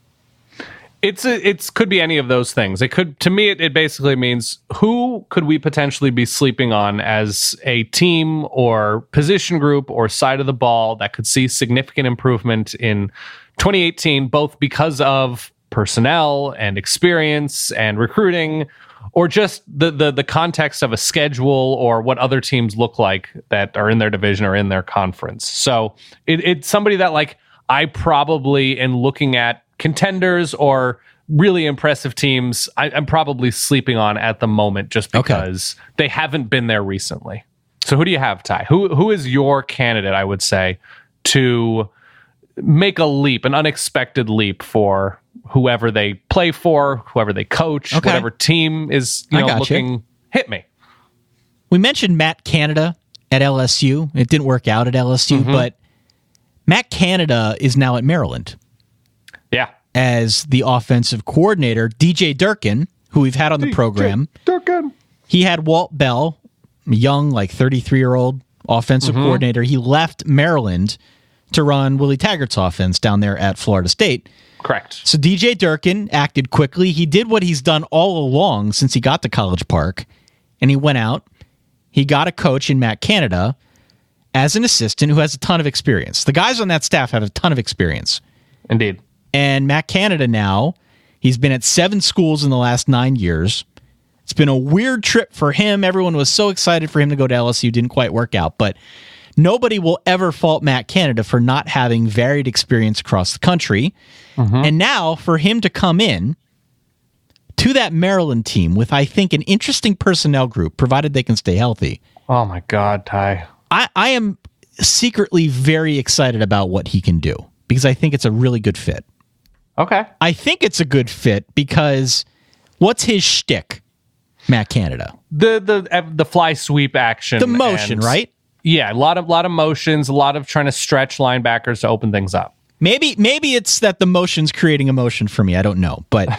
Speaker 6: It could be any of those things. It could, to me, it basically means who could we potentially be sleeping on as a team or position group or side of the ball that could see significant improvement in 2018, both because of personnel and experience and recruiting, or just the context of a schedule or what other teams look like that are in their division or in their conference. So it's somebody that, like, I probably, in looking at contenders or really impressive teams, I'm probably sleeping on at the moment just because they haven't been there recently. So who do you have, Ty? Who is your candidate, I would say, to make a leap, an unexpected leap for whoever they play for, whoever they coach, whatever team is looking? Hit me.
Speaker 5: We mentioned Matt Canada at LSU. It didn't work out at LSU, but Matt Canada is now at Maryland.
Speaker 6: Yeah.
Speaker 5: As the offensive coordinator. DJ Durkin, who we've had on the program.
Speaker 6: Durkin.
Speaker 5: He had Walt Bell, a young, like 33-year-old offensive coordinator. He left Maryland to run Willie Taggart's offense down there at Florida State.
Speaker 6: Correct.
Speaker 5: So DJ Durkin acted quickly. He did what he's done all along since he got to College Park, and he went out. He got a coach in Matt Canada as an assistant who has a ton of experience. The guys on that staff have a ton of experience.
Speaker 6: Indeed.
Speaker 5: And Matt Canada now, he's been at 7 schools in the last 9 years. It's been a weird trip for him. Everyone was so excited for him to go to LSU. Didn't quite work out. But nobody will ever fault Matt Canada for not having varied experience across the country. And now for him to come in to that Maryland team with, I think, an interesting personnel group, provided they can stay healthy.
Speaker 6: Oh, my God, Ty.
Speaker 5: I am secretly very excited about what he can do because I think it's a really good fit.
Speaker 6: Okay.
Speaker 5: I think it's a good fit because what's his shtick, Matt Canada?
Speaker 6: The fly sweep action.
Speaker 5: The motion, right?
Speaker 6: Yeah, a lot of motions, a lot of trying to stretch linebackers to open things up.
Speaker 5: Maybe it's that the motion's creating emotion for me. I don't know. But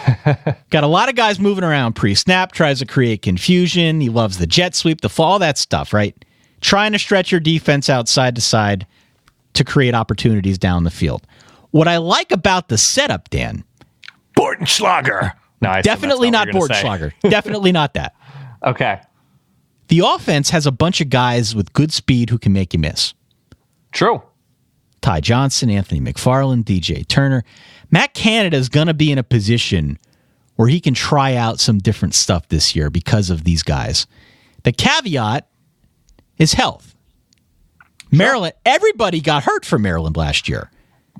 Speaker 5: got a lot of guys moving around pre-snap, tries to create confusion. He loves the jet sweep, all that stuff, right? Trying to stretch your defense out side to side to create opportunities down the field. What I like about the setup, Dan.
Speaker 6: Bortenschlager. No,
Speaker 5: definitely not Bortenschlager. Definitely not that.
Speaker 6: Okay.
Speaker 5: The offense has a bunch of guys with good speed who can make you miss.
Speaker 6: True.
Speaker 5: Ty Johnson, Anthony McFarland, DJ Turner. Matt Canada is going to be in a position where he can try out some different stuff this year because of these guys. The caveat is health. Sure. Maryland, everybody got hurt for Maryland last year.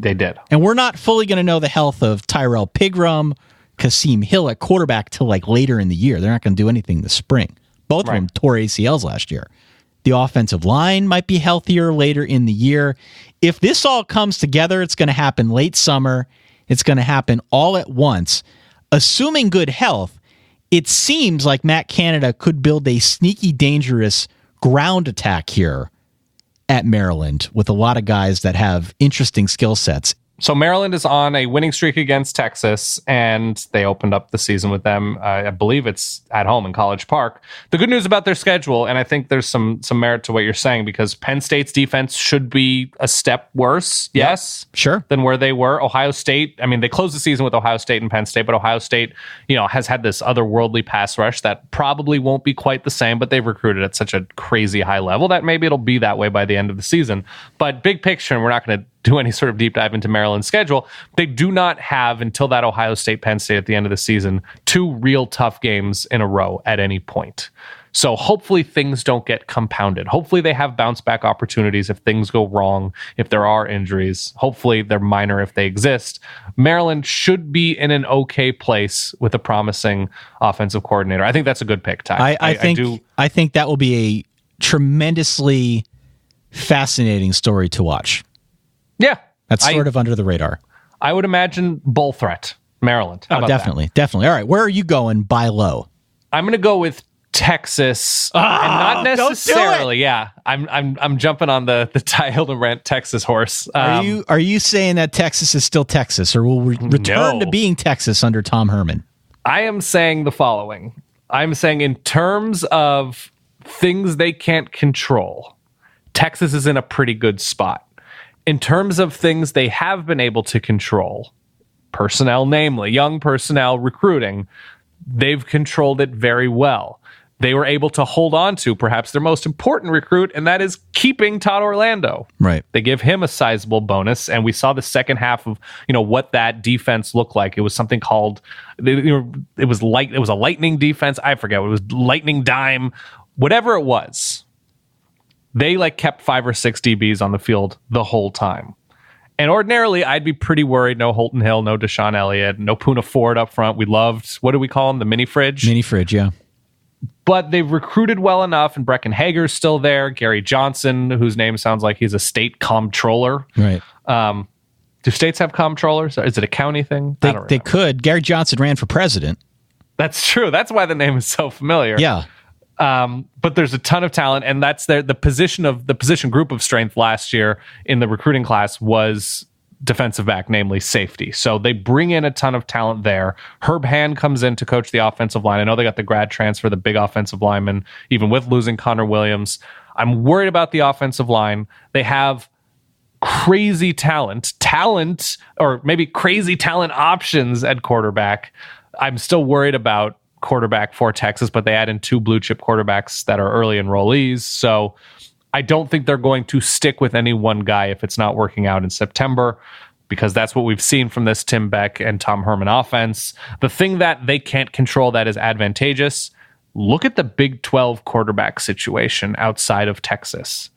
Speaker 6: They did.
Speaker 5: And we're not fully going to know the health of Tyrell Pigram, Kasim Hill at quarterback till like later in the year. They're not going to do anything this spring. Both of them tore ACLs last year. The offensive line might be healthier later in the year. If this all comes together, it's going to happen late summer. It's going to happen all at once. Assuming good health, it seems like Matt Canada could build a sneaky, dangerous ground attack here at Maryland with a lot of guys that have interesting skill sets.
Speaker 6: So Maryland is on a winning streak against Texas, and they opened up the season with them. I believe it's at home in College Park. The good news about their schedule, and I think there's some merit to what you're saying, because Penn State's defense should be a step worse, yes,
Speaker 5: sure,
Speaker 6: than where they were. Ohio State, I mean, they closed the season with Ohio State and Penn State, but Ohio State, has had this otherworldly pass rush that probably won't be quite the same, but they've recruited at such a crazy high level that maybe it'll be that way by the end of the season. But big picture, and we're not going to do any sort of deep dive into Maryland's schedule, they do not have, until that Ohio State Penn State at the end of the season, 2 real tough games in a row at any point. So hopefully things don't get compounded. Hopefully they have bounce back opportunities if things go wrong, if there are injuries. Hopefully they're minor if they exist. Maryland should be in an okay place with a promising offensive coordinator. I think that's a good pick, Ty.
Speaker 5: I think that will be a tremendously fascinating story to watch.
Speaker 6: Yeah.
Speaker 5: That's sort of under the radar.
Speaker 6: I would imagine bowl threat, Maryland. How about
Speaker 5: definitely. All right. Where are you going buy low?
Speaker 6: I'm going to go with Texas. And not necessarily. Yeah. I'm jumping on the Ty Hildenbrandt Texas horse.
Speaker 5: Are you saying that Texas is still Texas, or will return to being Texas under Tom Herman?
Speaker 6: I am saying the following. I'm saying in terms of things they can't control, Texas is in a pretty good spot. In terms of things they have been able to control, personnel, namely young personnel recruiting, they've controlled it very well. They were able to hold on to perhaps their most important recruit, and that is keeping Todd Orlando.
Speaker 5: Right.
Speaker 6: They give him a sizable bonus, and we saw the second half of what that defense looked like. It was something called it was a lightning defense. I forget what it was, lightning dime, whatever it was. They kept 5 or 6 DBs on the field the whole time. And ordinarily, I'd be pretty worried. No Holton Hill, no Deshaun Elliott, no Poona Ford up front. We loved, what do we call him? The mini fridge?
Speaker 5: Mini fridge, yeah.
Speaker 6: But they've recruited well enough, and Brecken Hager's still there. Gary Johnson, whose name sounds like he's a state comptroller.
Speaker 5: Right.
Speaker 6: Do states have comptrollers? Is it a county thing?
Speaker 5: They could. Gary Johnson ran for president.
Speaker 6: That's true. That's why the name is so familiar.
Speaker 5: Yeah.
Speaker 6: But there's a ton of talent, and that's the position group of strength last year in the recruiting class was defensive back, namely safety. So they bring in a ton of talent there. Herb Hand comes in to coach the offensive line. I know they got the grad transfer, the big offensive lineman, even with losing Connor Williams. I'm worried about the offensive line. They have crazy talent, or maybe crazy talent options at quarterback. I'm still worried about quarterback for Texas, but they add in 2 blue chip quarterbacks that are early enrollees. So I don't think they're going to stick with any one guy if it's not working out in September, because that's what we've seen from this Tim Beck and Tom Herman offense. The thing that they can't control that is advantageous, look at the Big 12 quarterback situation outside of Texas.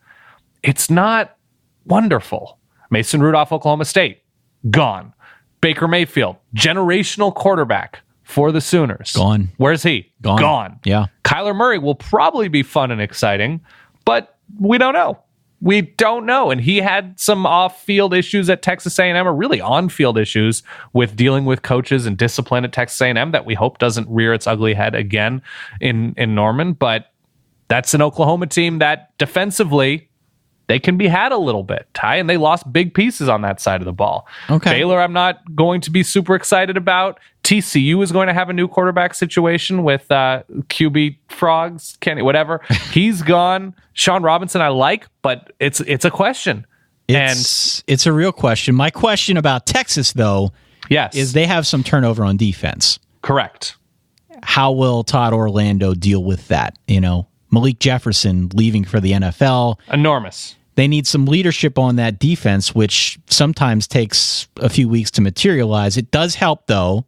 Speaker 6: It's not wonderful. Mason Rudolph, Oklahoma State, gone. Baker Mayfield, generational quarterback for the Sooners.
Speaker 5: Gone.
Speaker 6: Where's he? Gone.
Speaker 5: Yeah.
Speaker 6: Kyler Murray will probably be fun and exciting, but we don't know. We don't know. And he had some off-field issues at Texas A&M, or really on-field issues with dealing with coaches and discipline at Texas A&M that we hope doesn't rear its ugly head again in Norman. But that's an Oklahoma team that defensively, they can be had a little bit, Ty, and they lost big pieces on that side of the ball.
Speaker 5: Okay.
Speaker 6: Baylor, I'm not going to be super excited about. TCU is going to have a new quarterback situation with QB Frogs, Kenny, whatever. He's gone. Sean Robinson, I like, but it's a question.
Speaker 5: It's a real question. My question about Texas, though, is they have some turnover on defense.
Speaker 6: Correct.
Speaker 5: How will Todd Orlando deal with that? Malik Jefferson leaving for the NFL.
Speaker 6: Enormous.
Speaker 5: They need some leadership on that defense, which sometimes takes a few weeks to materialize. It does help, though,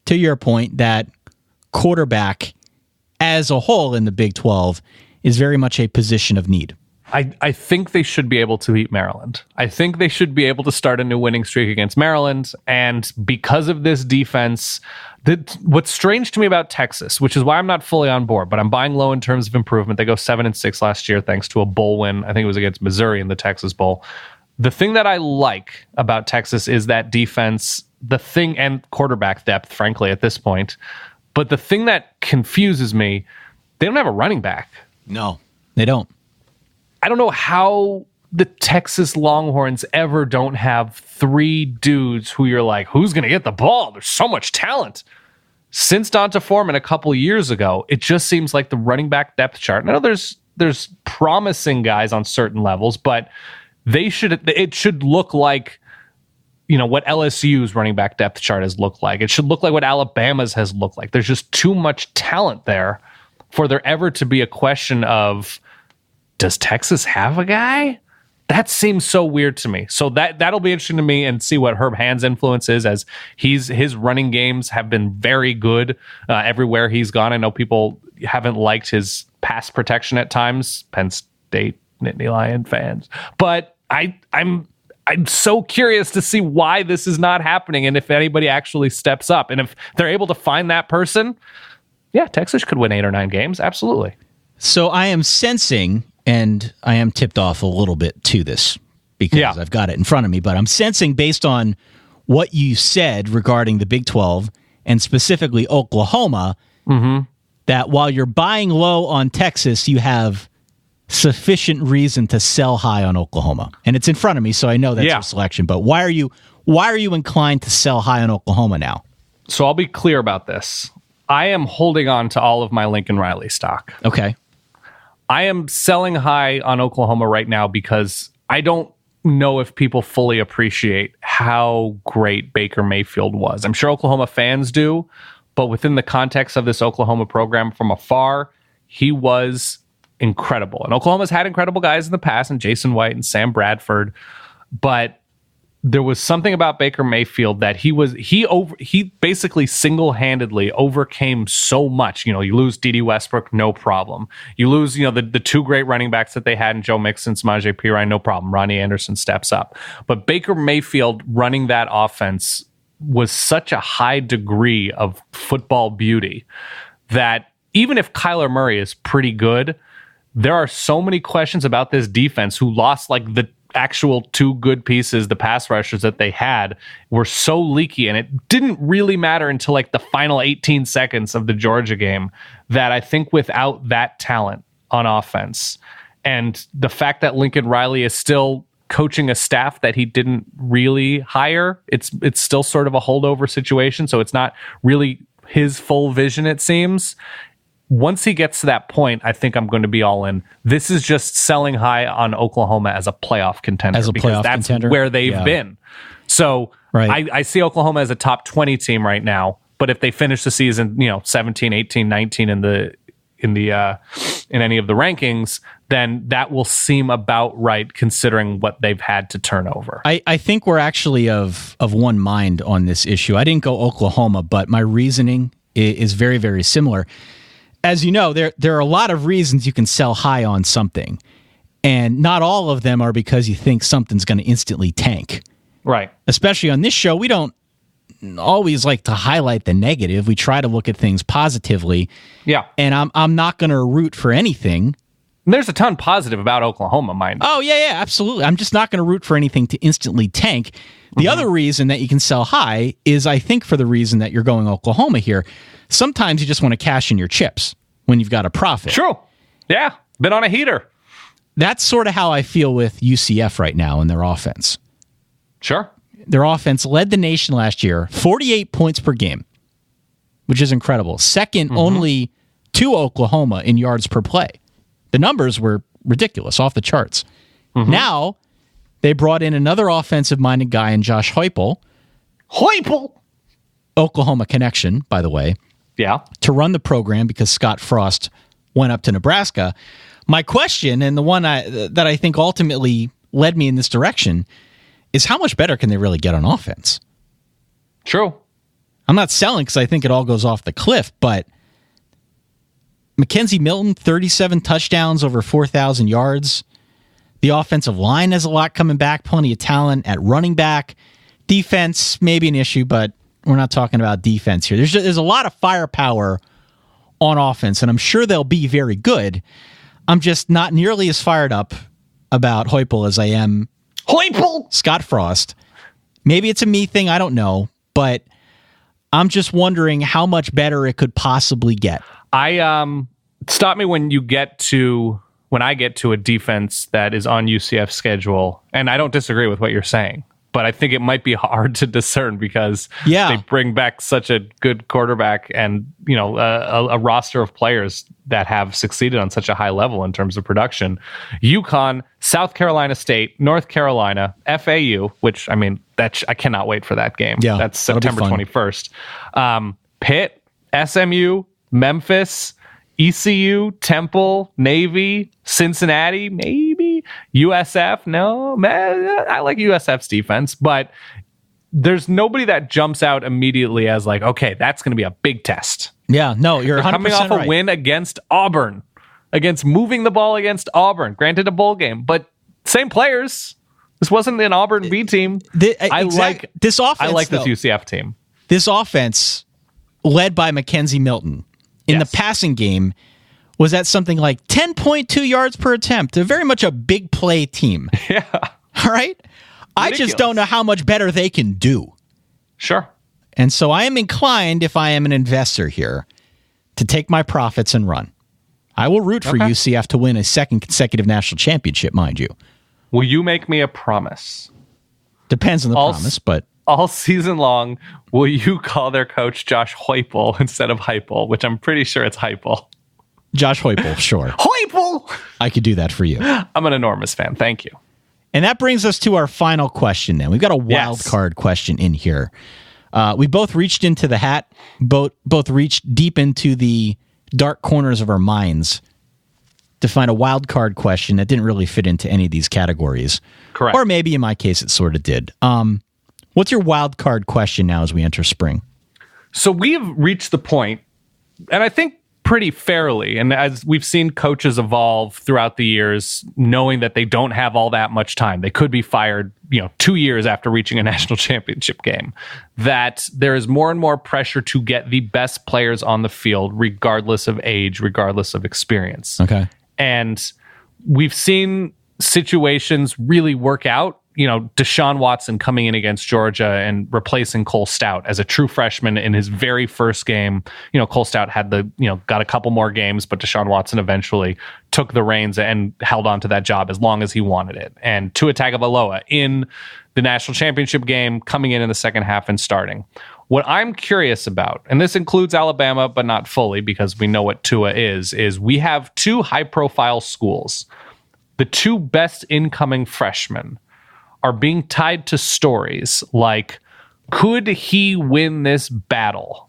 Speaker 5: to your point, that quarterback as a whole in the Big 12 is very much a position of need.
Speaker 6: I think they should be able to beat Maryland. I think they should be able to start a new winning streak against Maryland. And because of this defense, what's strange to me about Texas, which is why I'm not fully on board, but I'm buying low in terms of improvement. They go 7-6 last year thanks to a bowl win. I think it was against Missouri in the Texas Bowl. The thing that I like about Texas is that defense, and quarterback depth, frankly, at this point. But the thing that confuses me, they don't have a running back.
Speaker 5: No, they don't.
Speaker 6: I don't know how the Texas Longhorns ever don't have 3 dudes who you're like, who's going to get the ball? There's so much talent. Since Donta Foreman a couple years ago, it just seems like the running back depth chart. I know there's promising guys on certain levels, but it should look like what LSU's running back depth chart has looked like. It should look like what Alabama's has looked like. There's just too much talent there for there ever to be a question of, does Texas have a guy? That seems so weird to me. So that'll be interesting to me, and see what Herb Hand's influence is, as his running games have been very good everywhere he's gone. I know people haven't liked his pass protection at times, Penn State Nittany Lion fans, but I'm so curious to see why this is not happening, and if anybody actually steps up, and if they're able to find that person. Yeah, Texas could win 8 or 9 games, absolutely.
Speaker 5: So I am sensing, and I am tipped off a little bit to this because I've got it in front of me, but I'm sensing, based on what you said regarding the Big 12 and specifically Oklahoma, that while you're buying low on Texas, you have sufficient reason to sell high on Oklahoma. And it's in front of me, so I know that's your selection. But why are you inclined to sell high on Oklahoma now?
Speaker 6: So I'll be clear about this. I am holding on to all of my Lincoln Riley stock.
Speaker 5: Okay.
Speaker 6: I am selling high on Oklahoma right now because I don't know if people fully appreciate how great Baker Mayfield was. I'm sure Oklahoma fans do, but within the context of this Oklahoma program from afar, he was incredible. And Oklahoma's had incredible guys in the past, and Jason White and Sam Bradford, but there was something about Baker Mayfield that he basically single-handedly overcame so much. You know, you lose D.D. Westbrook, no problem. You lose, the two great running backs that they had in Joe Mixon, Samaje Perine, no problem. Ronnie Anderson steps up. But Baker Mayfield running that offense was such a high degree of football beauty that even if Kyler Murray is pretty good, there are so many questions about this defense who lost like the actual two good pieces, the pass rushers that they had were so leaky, and it didn't really matter until like the final 18 seconds of the Georgia game, that I think without that talent on offense and the fact that Lincoln Riley is still coaching a staff that he didn't really hire, it's still sort of a holdover situation, so it's not really his full vision, it seems. Once he gets to that point, I think I'm going to be all in. This is just selling high on Oklahoma as a playoff contender, because that's where they've been. So right. I see Oklahoma as a top 20 team right now, but if they finish the season, 17, 18, 19 in any of the rankings, then that will seem about right considering what they've had to turn over.
Speaker 5: I think we're actually of one mind on this issue. I didn't go Oklahoma, but my reasoning is very, very similar. As you know, there are a lot of reasons you can sell high on something, and not all of them are because you think something's going to instantly tank.
Speaker 6: Right.
Speaker 5: Especially on this show, we don't always like to highlight the negative. We try to look at things positively. Yeah. And I'm not going to root for anything.
Speaker 6: There's a ton positive about Oklahoma, mind you.
Speaker 5: Oh, yeah, absolutely. I'm just not going to root for anything to instantly tank. The other reason that you can sell high is, I think, for the reason that you're going Oklahoma here. Sometimes you just want to cash in your chips when you've got a profit.
Speaker 6: True. Yeah. Been on a heater.
Speaker 5: That's sort of how I feel with UCF right now in their offense.
Speaker 6: Sure.
Speaker 5: Their offense led the nation last year, 48 points per game, which is incredible. Second only to Oklahoma in yards per play. The numbers were ridiculous, off the charts. Now, they brought in another offensive-minded guy in Josh Heupel. Oklahoma connection, by the way.
Speaker 6: Yeah.
Speaker 5: To run the program because Scott Frost went up to Nebraska. My question, and the one that I think ultimately led me in this direction, is how much better can they really get on offense?
Speaker 6: True.
Speaker 5: I'm not selling because I think it all goes off the cliff, but Mackenzie Milton, 37 touchdowns, over 4,000 yards. The offensive line has a lot coming back, plenty of talent at running back. Defense, maybe an issue, but we're not talking about defense here. There's a lot of firepower on offense, and I'm sure they'll be very good. I'm just not nearly as fired up about Heupel as I am Scott Frost. Maybe it's a me thing, I don't know, but I'm just wondering how much better it could possibly get.
Speaker 6: Stop me when I get to a defense that is on UCF's schedule, and I don't disagree with what you're saying, but I think it might be hard to discern because they bring back such a good quarterback and a roster of players that have succeeded on such a high level in terms of production. UConn, South Carolina State, North Carolina, FAU, which I cannot wait for that game. Yeah, that's September 21st. Pitt, SMU, Memphis, ECU, Temple, Navy, Cincinnati, maybe, USF. No, man, I like USF's defense, but there's nobody that jumps out immediately as like, okay, that's going to be a big test.
Speaker 5: Yeah, no, you're 100%
Speaker 6: coming off a
Speaker 5: right.
Speaker 6: win against Auburn, against moving the ball against Auburn. Granted, a bowl game, but same players. This wasn't an Auburn B team. I like this UCF team.
Speaker 5: This offense, led by Mackenzie Milton, in the passing game, was at something like 10.2 yards per attempt. They're very much a big play team.
Speaker 6: Yeah.
Speaker 5: All right? Ridiculous. I just don't know how much better they can do.
Speaker 6: Sure.
Speaker 5: And so I am inclined, if I am an investor here, to take my profits and run. I will root for UCF to win a second consecutive national championship, mind you.
Speaker 6: Will you make me a promise?
Speaker 5: Depends on the promise, but...
Speaker 6: All season long, will you call their coach Josh Heupel instead of Heupel, which I'm pretty sure it's Heupel.
Speaker 5: Josh Heupel, sure.
Speaker 6: Heupel!
Speaker 5: I could do that for you.
Speaker 6: I'm an enormous fan. Thank you.
Speaker 5: And that brings us to our final question then. We've got a wild card question in here. We both reached into the hat, both reached deep into the dark corners of our minds to find a wild card question that didn't really fit into any of these categories.
Speaker 6: Correct.
Speaker 5: Or maybe in my case it sort of did. What's your wild card question now as we enter spring?
Speaker 6: So we've reached the point, and I think pretty fairly, and as we've seen coaches evolve throughout the years, knowing that they don't have all that much time, they could be fired 2 years after reaching a national championship game, that there is more and more pressure to get the best players on the field, regardless of age, regardless of experience.
Speaker 5: Okay.
Speaker 6: And we've seen situations really work out. Deshaun Watson coming in against Georgia and replacing Cole Stout as a true freshman in his very first game. Cole Stout had got a couple more games, but Deshaun Watson eventually took the reins and held on to that job as long as he wanted it. And Tua Tagovailoa in the national championship game, coming in the second half and starting. What I'm curious about, and this includes Alabama, but not fully because we know what Tua is we have two high-profile schools. The two best incoming freshmen are being tied to stories like, could he win this battle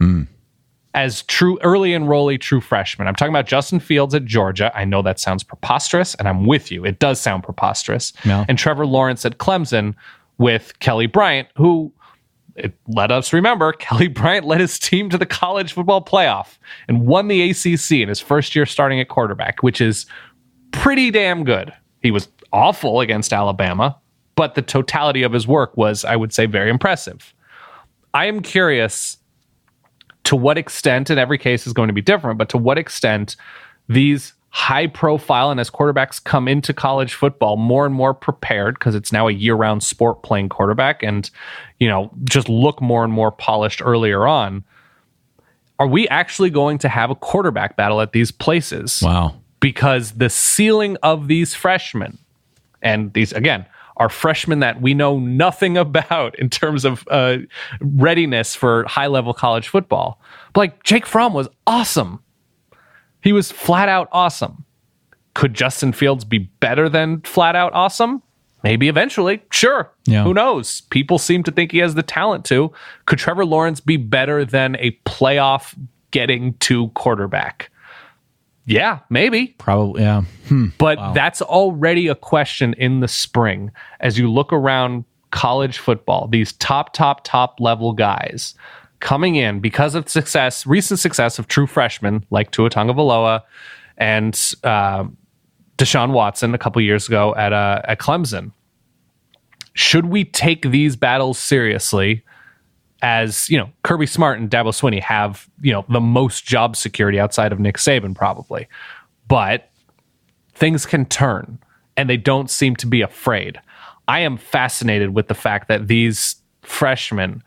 Speaker 6: as true early enrollee true freshman? I'm talking about Justin Fields at Georgia. I know that sounds preposterous, and I'm with you. It does sound preposterous.
Speaker 5: No.
Speaker 6: And Trevor Lawrence at Clemson with Kelly Bryant, who, let us remember, Kelly Bryant led his team to the college football playoff and won the ACC in his first year starting at quarterback, which is pretty damn good. He was awful against Alabama, but the totality of his work was, I would say, very impressive. I am curious to what extent, and every case is going to be different, but to what extent these high profile, and as quarterbacks come into college football more and more prepared, because it's now a year-round sport playing quarterback, and just look more and more polished earlier on, are we actually going to have a quarterback battle at these places?
Speaker 5: Wow.
Speaker 6: Because the ceiling of these freshmen, and these, again, are freshmen that we know nothing about in terms of readiness for high-level college football. But like Jake Fromm was awesome. He was flat out awesome. Could Justin Fields be better than flat out awesome? Maybe eventually. Sure.
Speaker 5: Yeah.
Speaker 6: Who knows? People seem to think he has the talent to. Could Trevor Lawrence be better than a playoff getting to quarterback? Yeah, maybe.
Speaker 5: Probably, yeah.
Speaker 6: But that's already a question in the spring as you look around college football. These top level guys coming in because of recent success of true freshmen like Tua Tagovailoa and Deshaun Watson a couple years ago at Clemson. Should we take these battles seriously? As Kirby Smart and Dabo Swinney have the most job security outside of Nick Saban probably, but things can turn and they don't seem to be afraid. I am fascinated with the fact that these freshmen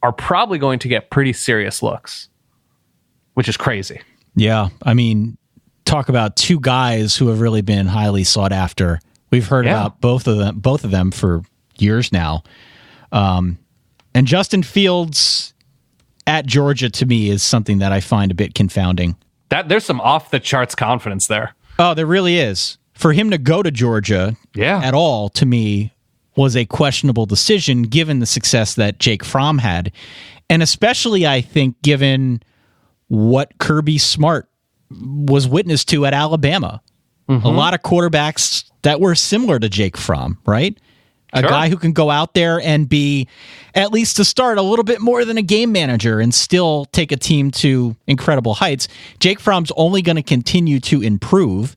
Speaker 6: are probably going to get pretty serious looks, which is crazy.
Speaker 5: Yeah, I mean, talk about two guys who have really been highly sought after. We've heard about both of them for years now. And Justin Fields at Georgia, to me, is something that I find a bit confounding.
Speaker 6: There's some off-the-charts confidence there.
Speaker 5: Oh, there really is. For him to go to Georgia at all, to me, was a questionable decision, given the success that Jake Fromm had. And especially, I think, given what Kirby Smart was witness to at Alabama. Mm-hmm. A lot of quarterbacks that were similar to Jake Fromm, right? A guy who can go out there and be, at least to start, a little bit more than a game manager and still take a team to incredible heights. Jake Fromm's only going to continue to improve,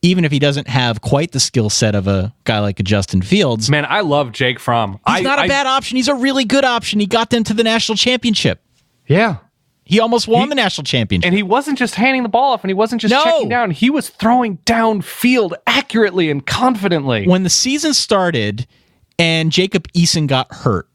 Speaker 5: even if he doesn't have quite the skill set of a guy like a Justin Fields.
Speaker 6: Man, I love Jake Fromm.
Speaker 5: He's not a bad option. He's a really good option. He got them to the national championship.
Speaker 6: Yeah.
Speaker 5: He almost won the national championship.
Speaker 6: And he wasn't just handing the ball off, and he wasn't just checking down. He was throwing downfield accurately and confidently.
Speaker 5: When the season started and Jacob Eason got hurt,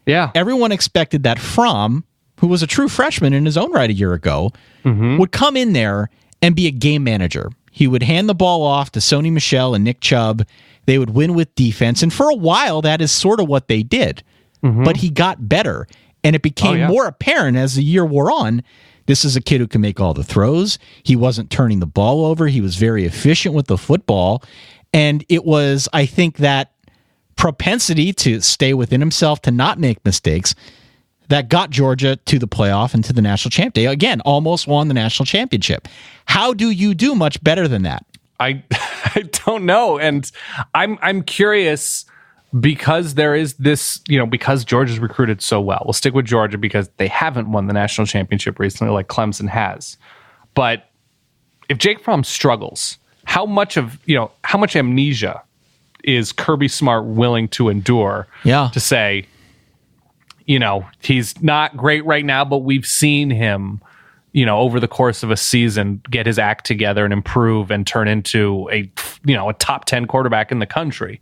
Speaker 5: everyone expected that Fromm, who was a true freshman in his own right a year ago, would come in there and be a game manager. He would hand the ball off to Sony Michel and Nick Chubb. They would win with defense. And for a while, that is sort of what they did. But he got better. And it became more apparent as the year wore on. This is a kid who can make all the throws. He wasn't turning the ball over. He was very efficient with the football. And it was, I think, that propensity to stay within himself, to not make mistakes, that got Georgia to the playoff and to the national champ day. Again, almost won the national championship. How do you do much better than that?
Speaker 6: I don't know. And I'm curious because there is this, because Georgia's recruited so well. We'll stick with Georgia because they haven't won the national championship recently like Clemson has. But if Jake Fromm struggles, how much amnesia is Kirby Smart willing to endure to say, he's not great right now, but we've seen him, over the course of a season get his act together and improve and turn into a top 10 quarterback in the country.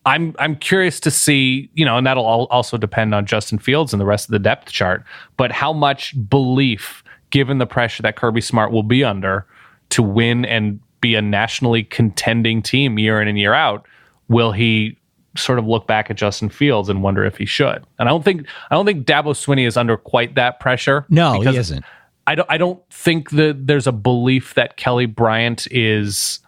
Speaker 6: I'm curious to see, and that'll also depend on Justin Fields and the rest of the depth chart, but how much belief, given the pressure that Kirby Smart will be under to win and be a nationally contending team year in and year out, will he sort of look back at Justin Fields and wonder if he should? And I don't think Dabo Swinney is under quite that pressure.
Speaker 5: No, he isn't.
Speaker 6: I don't think that there's a belief that Kelly Bryant is,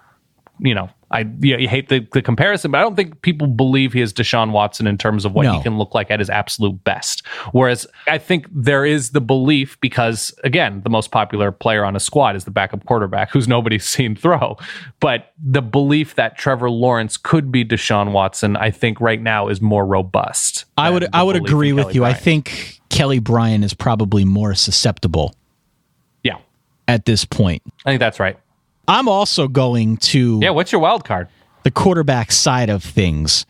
Speaker 6: you hate the comparison, but I don't think people believe he is Deshaun Watson in terms of what he can look like at his absolute best. Whereas I think there is the belief because, again, the most popular player on a squad is the backup quarterback who's nobody's seen throw. But the belief that Trevor Lawrence could be Deshaun Watson, I think right now is more robust.
Speaker 5: I would agree with you. Bryant. I think Kelly Bryant is probably more susceptible.
Speaker 6: Yeah.
Speaker 5: At this point.
Speaker 6: I think that's right.
Speaker 5: I'm also going to...
Speaker 6: Yeah, what's your wild card?
Speaker 5: The quarterback side of things.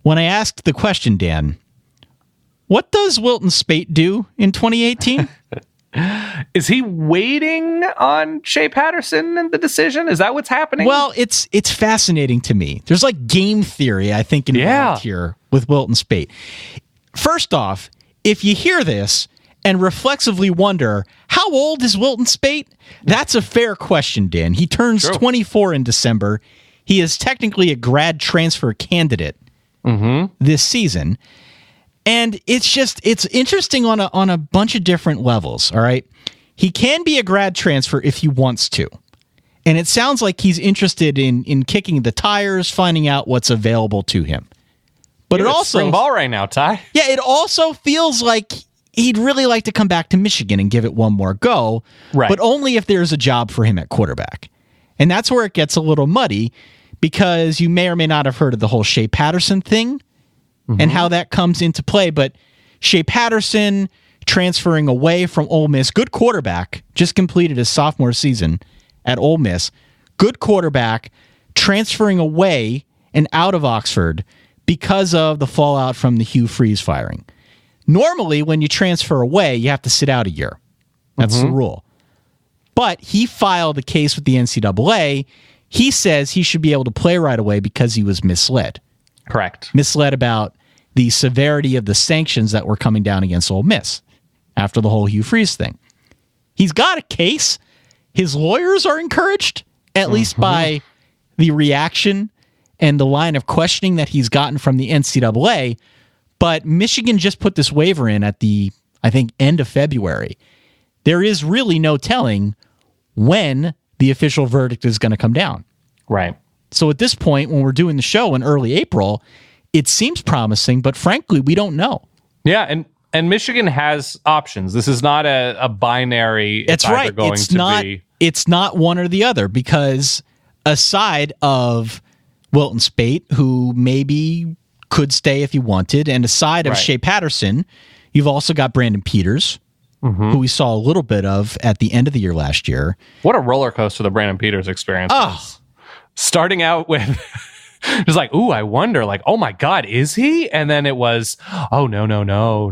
Speaker 5: When I asked the question, Dan, what does Wilton Speight do in 2018?
Speaker 6: Is he waiting on Shea Patterson and the decision? Is that what's happening?
Speaker 5: Well, it's fascinating to me. There's like game theory, I think, involved here with Wilton Speight. First off, if you hear this and reflexively wonder, how old is Wilton Speight? That's a fair question, Dan. He turns 24 in December. He is technically a grad transfer candidate this season. And it's interesting on a bunch of different levels, all right? He can be a grad transfer if he wants to. And it sounds like he's interested in kicking the tires, finding out what's available to him. But
Speaker 6: You're
Speaker 5: it also...
Speaker 6: spring ball right now, Ty.
Speaker 5: Yeah, it also feels like he'd really like to come back to Michigan and give it one more go, but only if there's a job for him at quarterback. And that's where it gets a little muddy because you may or may not have heard of the whole Shea Patterson thing and how that comes into play. But Shea Patterson transferring away from Ole Miss, good quarterback, just completed his sophomore season at Ole Miss, good quarterback, transferring away and out of Oxford because of the fallout from the Hugh Freeze firing. Normally, when you transfer away, you have to sit out a year. That's the rule. But he filed a case with the NCAA. He says he should be able to play right away because he was misled.
Speaker 6: Correct.
Speaker 5: Misled about the severity of the sanctions that were coming down against Ole Miss after the whole Hugh Freeze thing. He's got a case. His lawyers are encouraged, at least by the reaction and the line of questioning that he's gotten from the NCAA. But Michigan just put this waiver in at the, I think, end of February. There is really no telling when the official verdict is going to come down.
Speaker 6: Right.
Speaker 5: So at this point, when we're doing the show in early April, it seems promising, but frankly, we don't know.
Speaker 6: Yeah, and Michigan has options. This is not a binary.
Speaker 5: That's right. It's not one or the other because aside of Wilton Speight, who maybe could stay if he wanted, and aside of Shea Patterson, you've also got Brandon Peters, who we saw a little bit of at the end of the year last year.
Speaker 6: What a roller coaster the Brandon Peters experience was. Starting out with, it was like, ooh, I wonder, like, oh my God, is he? And then it was, oh, no.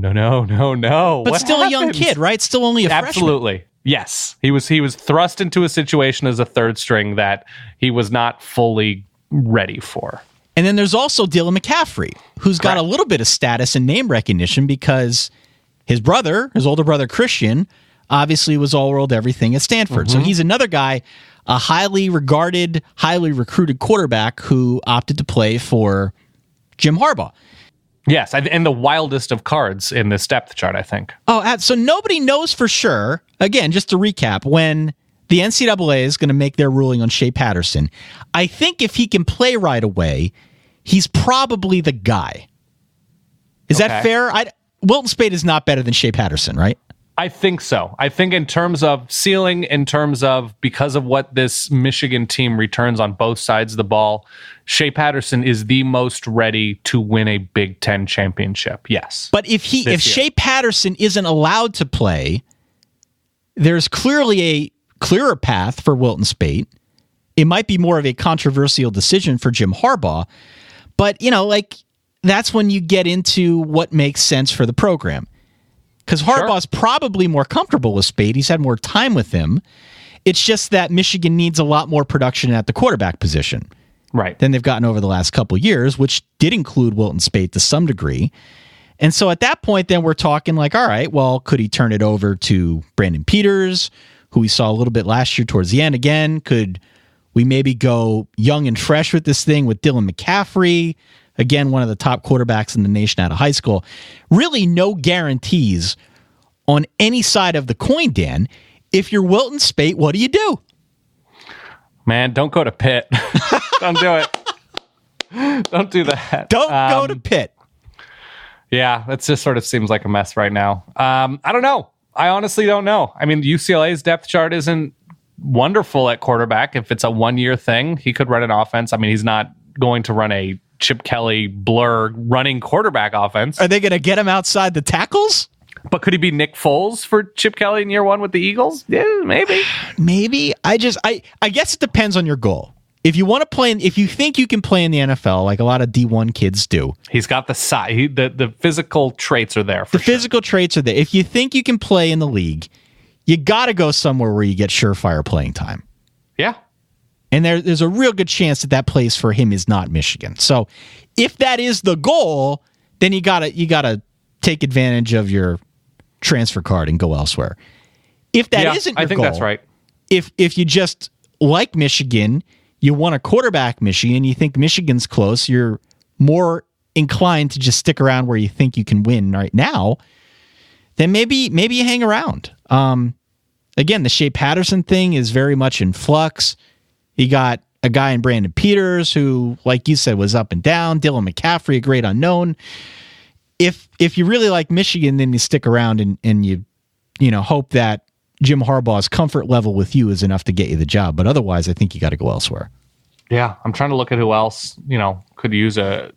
Speaker 5: But
Speaker 6: what
Speaker 5: still
Speaker 6: happened?
Speaker 5: A young kid, right? Still only a freshman.
Speaker 6: Absolutely. Yes. He was thrust into a situation as a third string that he was not fully ready for.
Speaker 5: And then there's also Dylan McCaffrey, who's got a little bit of status and name recognition because his older brother Christian, obviously was all-world everything at Stanford. So he's another guy, a highly regarded, highly recruited quarterback who opted to play for Jim Harbaugh.
Speaker 6: Yes, and the wildest of cards in this depth chart, I think.
Speaker 5: Oh, so nobody knows for sure. Again, just to recap, when the NCAA is going to make their ruling on Shea Patterson, I think if he can play right away, he's probably the guy. Is that fair? Wilton Speight is not better than Shea Patterson, right?
Speaker 6: I think so. I think in terms of ceiling, in terms of because of what this Michigan team returns on both sides of the ball, Shea Patterson is the most ready to win a Big Ten championship. Yes.
Speaker 5: But if Shea Patterson isn't allowed to play, there's clearly a clearer path for Wilton Speight. It might be more of a controversial decision for Jim Harbaugh, but that's when you get into what makes sense for the program. Because Harbaugh's probably more comfortable with Speight. He's had more time with him. It's just that Michigan needs a lot more production at the quarterback position than they've gotten over the last couple of years, which did include Wilton Speight to some degree. And so at that point, then we're talking like, all right, well, could he turn it over to Brandon Peters, who we saw a little bit last year towards the end again? Could we maybe go young and fresh with this thing with Dylan McCaffrey? Again, one of the top quarterbacks in the nation out of high school. Really no guarantees on any side of the coin, Dan. If you're Wilton Speight, what do you do?
Speaker 6: Man, don't go to Pitt. Don't do it. Don't do that.
Speaker 5: Don't go to Pitt.
Speaker 6: Yeah, that just sort of seems like a mess right now. I don't know. I honestly don't know. I mean, UCLA's depth chart isn't wonderful at quarterback. If it's a one-year thing, he could run an offense. I mean, he's not going to run a Chip Kelly blur running quarterback offense.
Speaker 5: Are they going to get him outside the tackles?
Speaker 6: But could he be Nick Foles for Chip Kelly in year one with the Eagles? Yeah, maybe.
Speaker 5: Maybe. I guess it depends on your goal. If you want to play, if you think you can play in the NFL, like a lot of D1 kids do,
Speaker 6: he's got the size. The physical traits are there.
Speaker 5: Physical traits are there. If you think you can play in the league, you got to go somewhere where you get surefire playing time.
Speaker 6: Yeah.
Speaker 5: And there's a real good chance that place for him is not Michigan. So if that is the goal, then you gotta take advantage of your transfer card and go elsewhere. If that isn't your
Speaker 6: I think
Speaker 5: goal,
Speaker 6: that's right.
Speaker 5: If you just like Michigan, you want to quarterback Michigan, you think Michigan's close, you're more inclined to just stick around where you think you can win right now, then maybe you hang around. Again, the Shea Patterson thing is very much in flux. You got a guy in Brandon Peters who, like you said, was up and down. Dylan McCaffrey, a great unknown. If you really like Michigan, then you stick around and you hope that Jim Harbaugh's comfort level with you is enough to get you the job. But otherwise, I think you got to go elsewhere.
Speaker 6: Yeah, I'm trying to look at who else could use a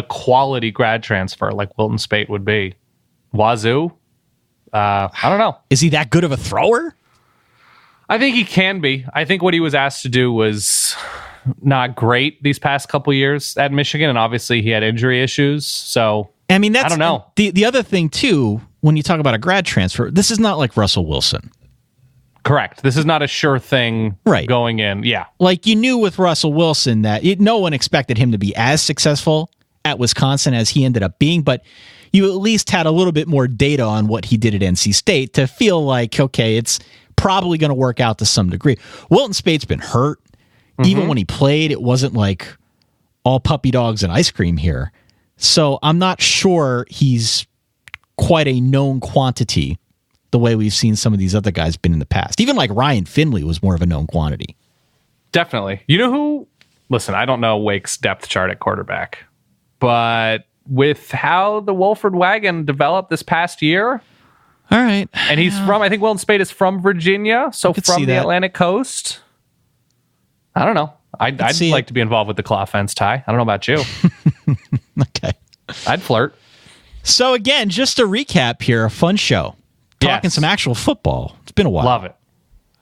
Speaker 6: quality grad transfer like Wilton Speight would be. Wazoo? I don't know.
Speaker 5: Is he that good of a thrower?
Speaker 6: I think he can be. I think what he was asked to do was not great these past couple years at Michigan, and obviously he had injury issues. So
Speaker 5: I mean,
Speaker 6: I don't know.
Speaker 5: The other thing too, when you talk about a grad transfer, this is not like Russell Wilson.
Speaker 6: Correct. This is not a sure thing going in. Yeah.
Speaker 5: Like you knew with Russell Wilson that no one expected him to be as successful at Wisconsin as he ended up being, but you at least had a little bit more data on what he did at NC State to feel like, okay, it's probably going to work out to some degree. Wilton Speight's been hurt. Mm-hmm. Even when he played, it wasn't like all puppy dogs and ice cream here. So I'm not sure he's quite a known quantity the way we've seen some of these other guys been in the past. Even like Ryan Finley was more of a known quantity.
Speaker 6: Definitely. You know who? Listen, I don't know Wake's depth chart at quarterback, but with how the Wolford wagon developed this past year,
Speaker 5: all right.
Speaker 6: And he's I think Wilton Speight is from Virginia, so from the Atlantic coast. I don't know. I'd like to be involved with the claw fence, Ty. I don't know about you.
Speaker 5: Okay.
Speaker 6: I'd flirt.
Speaker 5: So again, just to recap here, a fun show. Talking some actual football. It's been a while.
Speaker 6: Love it.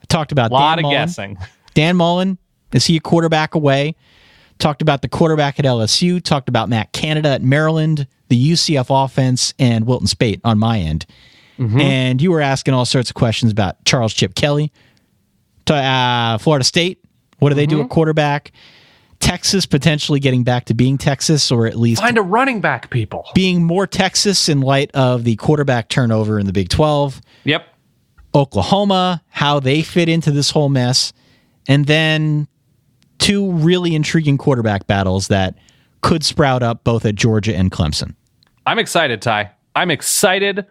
Speaker 5: I talked about
Speaker 6: a lot
Speaker 5: Dan
Speaker 6: of
Speaker 5: Mullen.
Speaker 6: guessing.
Speaker 5: Dan Mullen, is he a quarterback away? Talked about the quarterback at LSU. Talked about Matt Canada at Maryland, the UCF offense, and Wilton Speight on my end. Mm-hmm. And you were asking all sorts of questions about Charles Chip Kelly, Florida State. What do they do at quarterback? Texas potentially getting back to being Texas, or at least
Speaker 6: find a running back, people.
Speaker 5: Being more Texas in light of the quarterback turnover in the Big 12.
Speaker 6: Yep.
Speaker 5: Oklahoma, how they fit into this whole mess. And then two really intriguing quarterback battles that could sprout up both at Georgia and Clemson.
Speaker 6: I'm excited, Ty. I'm excited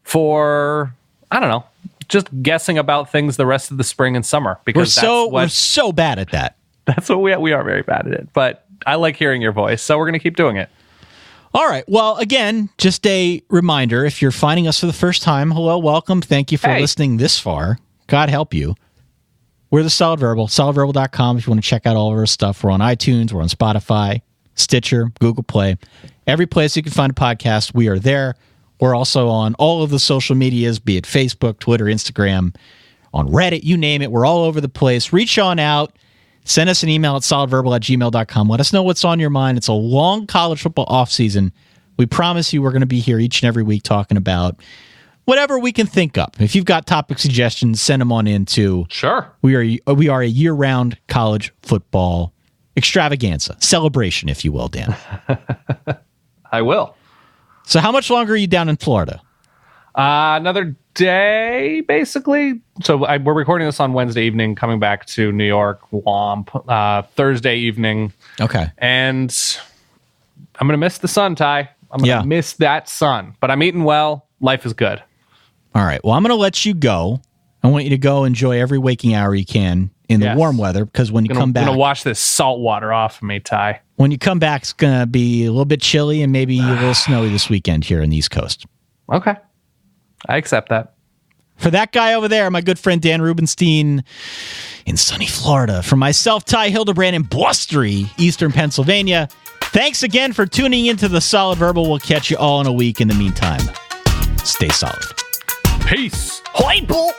Speaker 6: for, I don't know, just guessing about things the rest of the spring and summer, because
Speaker 5: we're so bad at that.
Speaker 6: That's what we are very bad at it. But I like hearing your voice, so we're going to keep doing it.
Speaker 5: All right. Well, again, just a reminder, if you're finding us for the first time, hello, welcome. Thank you for listening this far. God help you. We're the Solid Verbal, solidverbal.com if you want to check out all of our stuff. We're on iTunes, we're on Spotify, Stitcher, Google Play. Every place you can find a podcast, we are there. We're also on all of the social medias, be it Facebook, Twitter, Instagram, on Reddit, you name it. We're all over the place. Reach on out. Send us an email at solidverbal@gmail.com. Let us know what's on your mind. It's a long college football offseason. We promise you we're going to be here each and every week talking about whatever we can think up. If you've got topic suggestions, send them on in too.
Speaker 6: Sure.
Speaker 5: We are a year-round college football extravaganza. Celebration, if you will, Dan.
Speaker 6: I will.
Speaker 5: So how much longer are you down in Florida?
Speaker 6: Another day, basically. So we're recording this on Wednesday evening, coming back to New York, Womp, Thursday evening.
Speaker 5: Okay.
Speaker 6: And I'm going to miss the sun, Ty. I'm going to miss that sun. But I'm eating well. Life is good.
Speaker 5: All right. Well, I'm going to let you go. I want you to go enjoy every waking hour you can in the warm weather, because when you come back...
Speaker 6: I'm going to wash this salt water off of me, Ty.
Speaker 5: When you come back, it's going to be a little bit chilly and maybe a little snowy this weekend here on the East Coast.
Speaker 6: Okay. I accept that.
Speaker 5: For that guy over there, my good friend Dan Rubenstein in sunny Florida. For myself, Ty Hildebrand in Blustery, Eastern Pennsylvania. Thanks again for tuning into the Solid Verbal. We'll catch you all in a week. In the meantime, stay solid.
Speaker 6: Peace.
Speaker 5: Hoi, bull.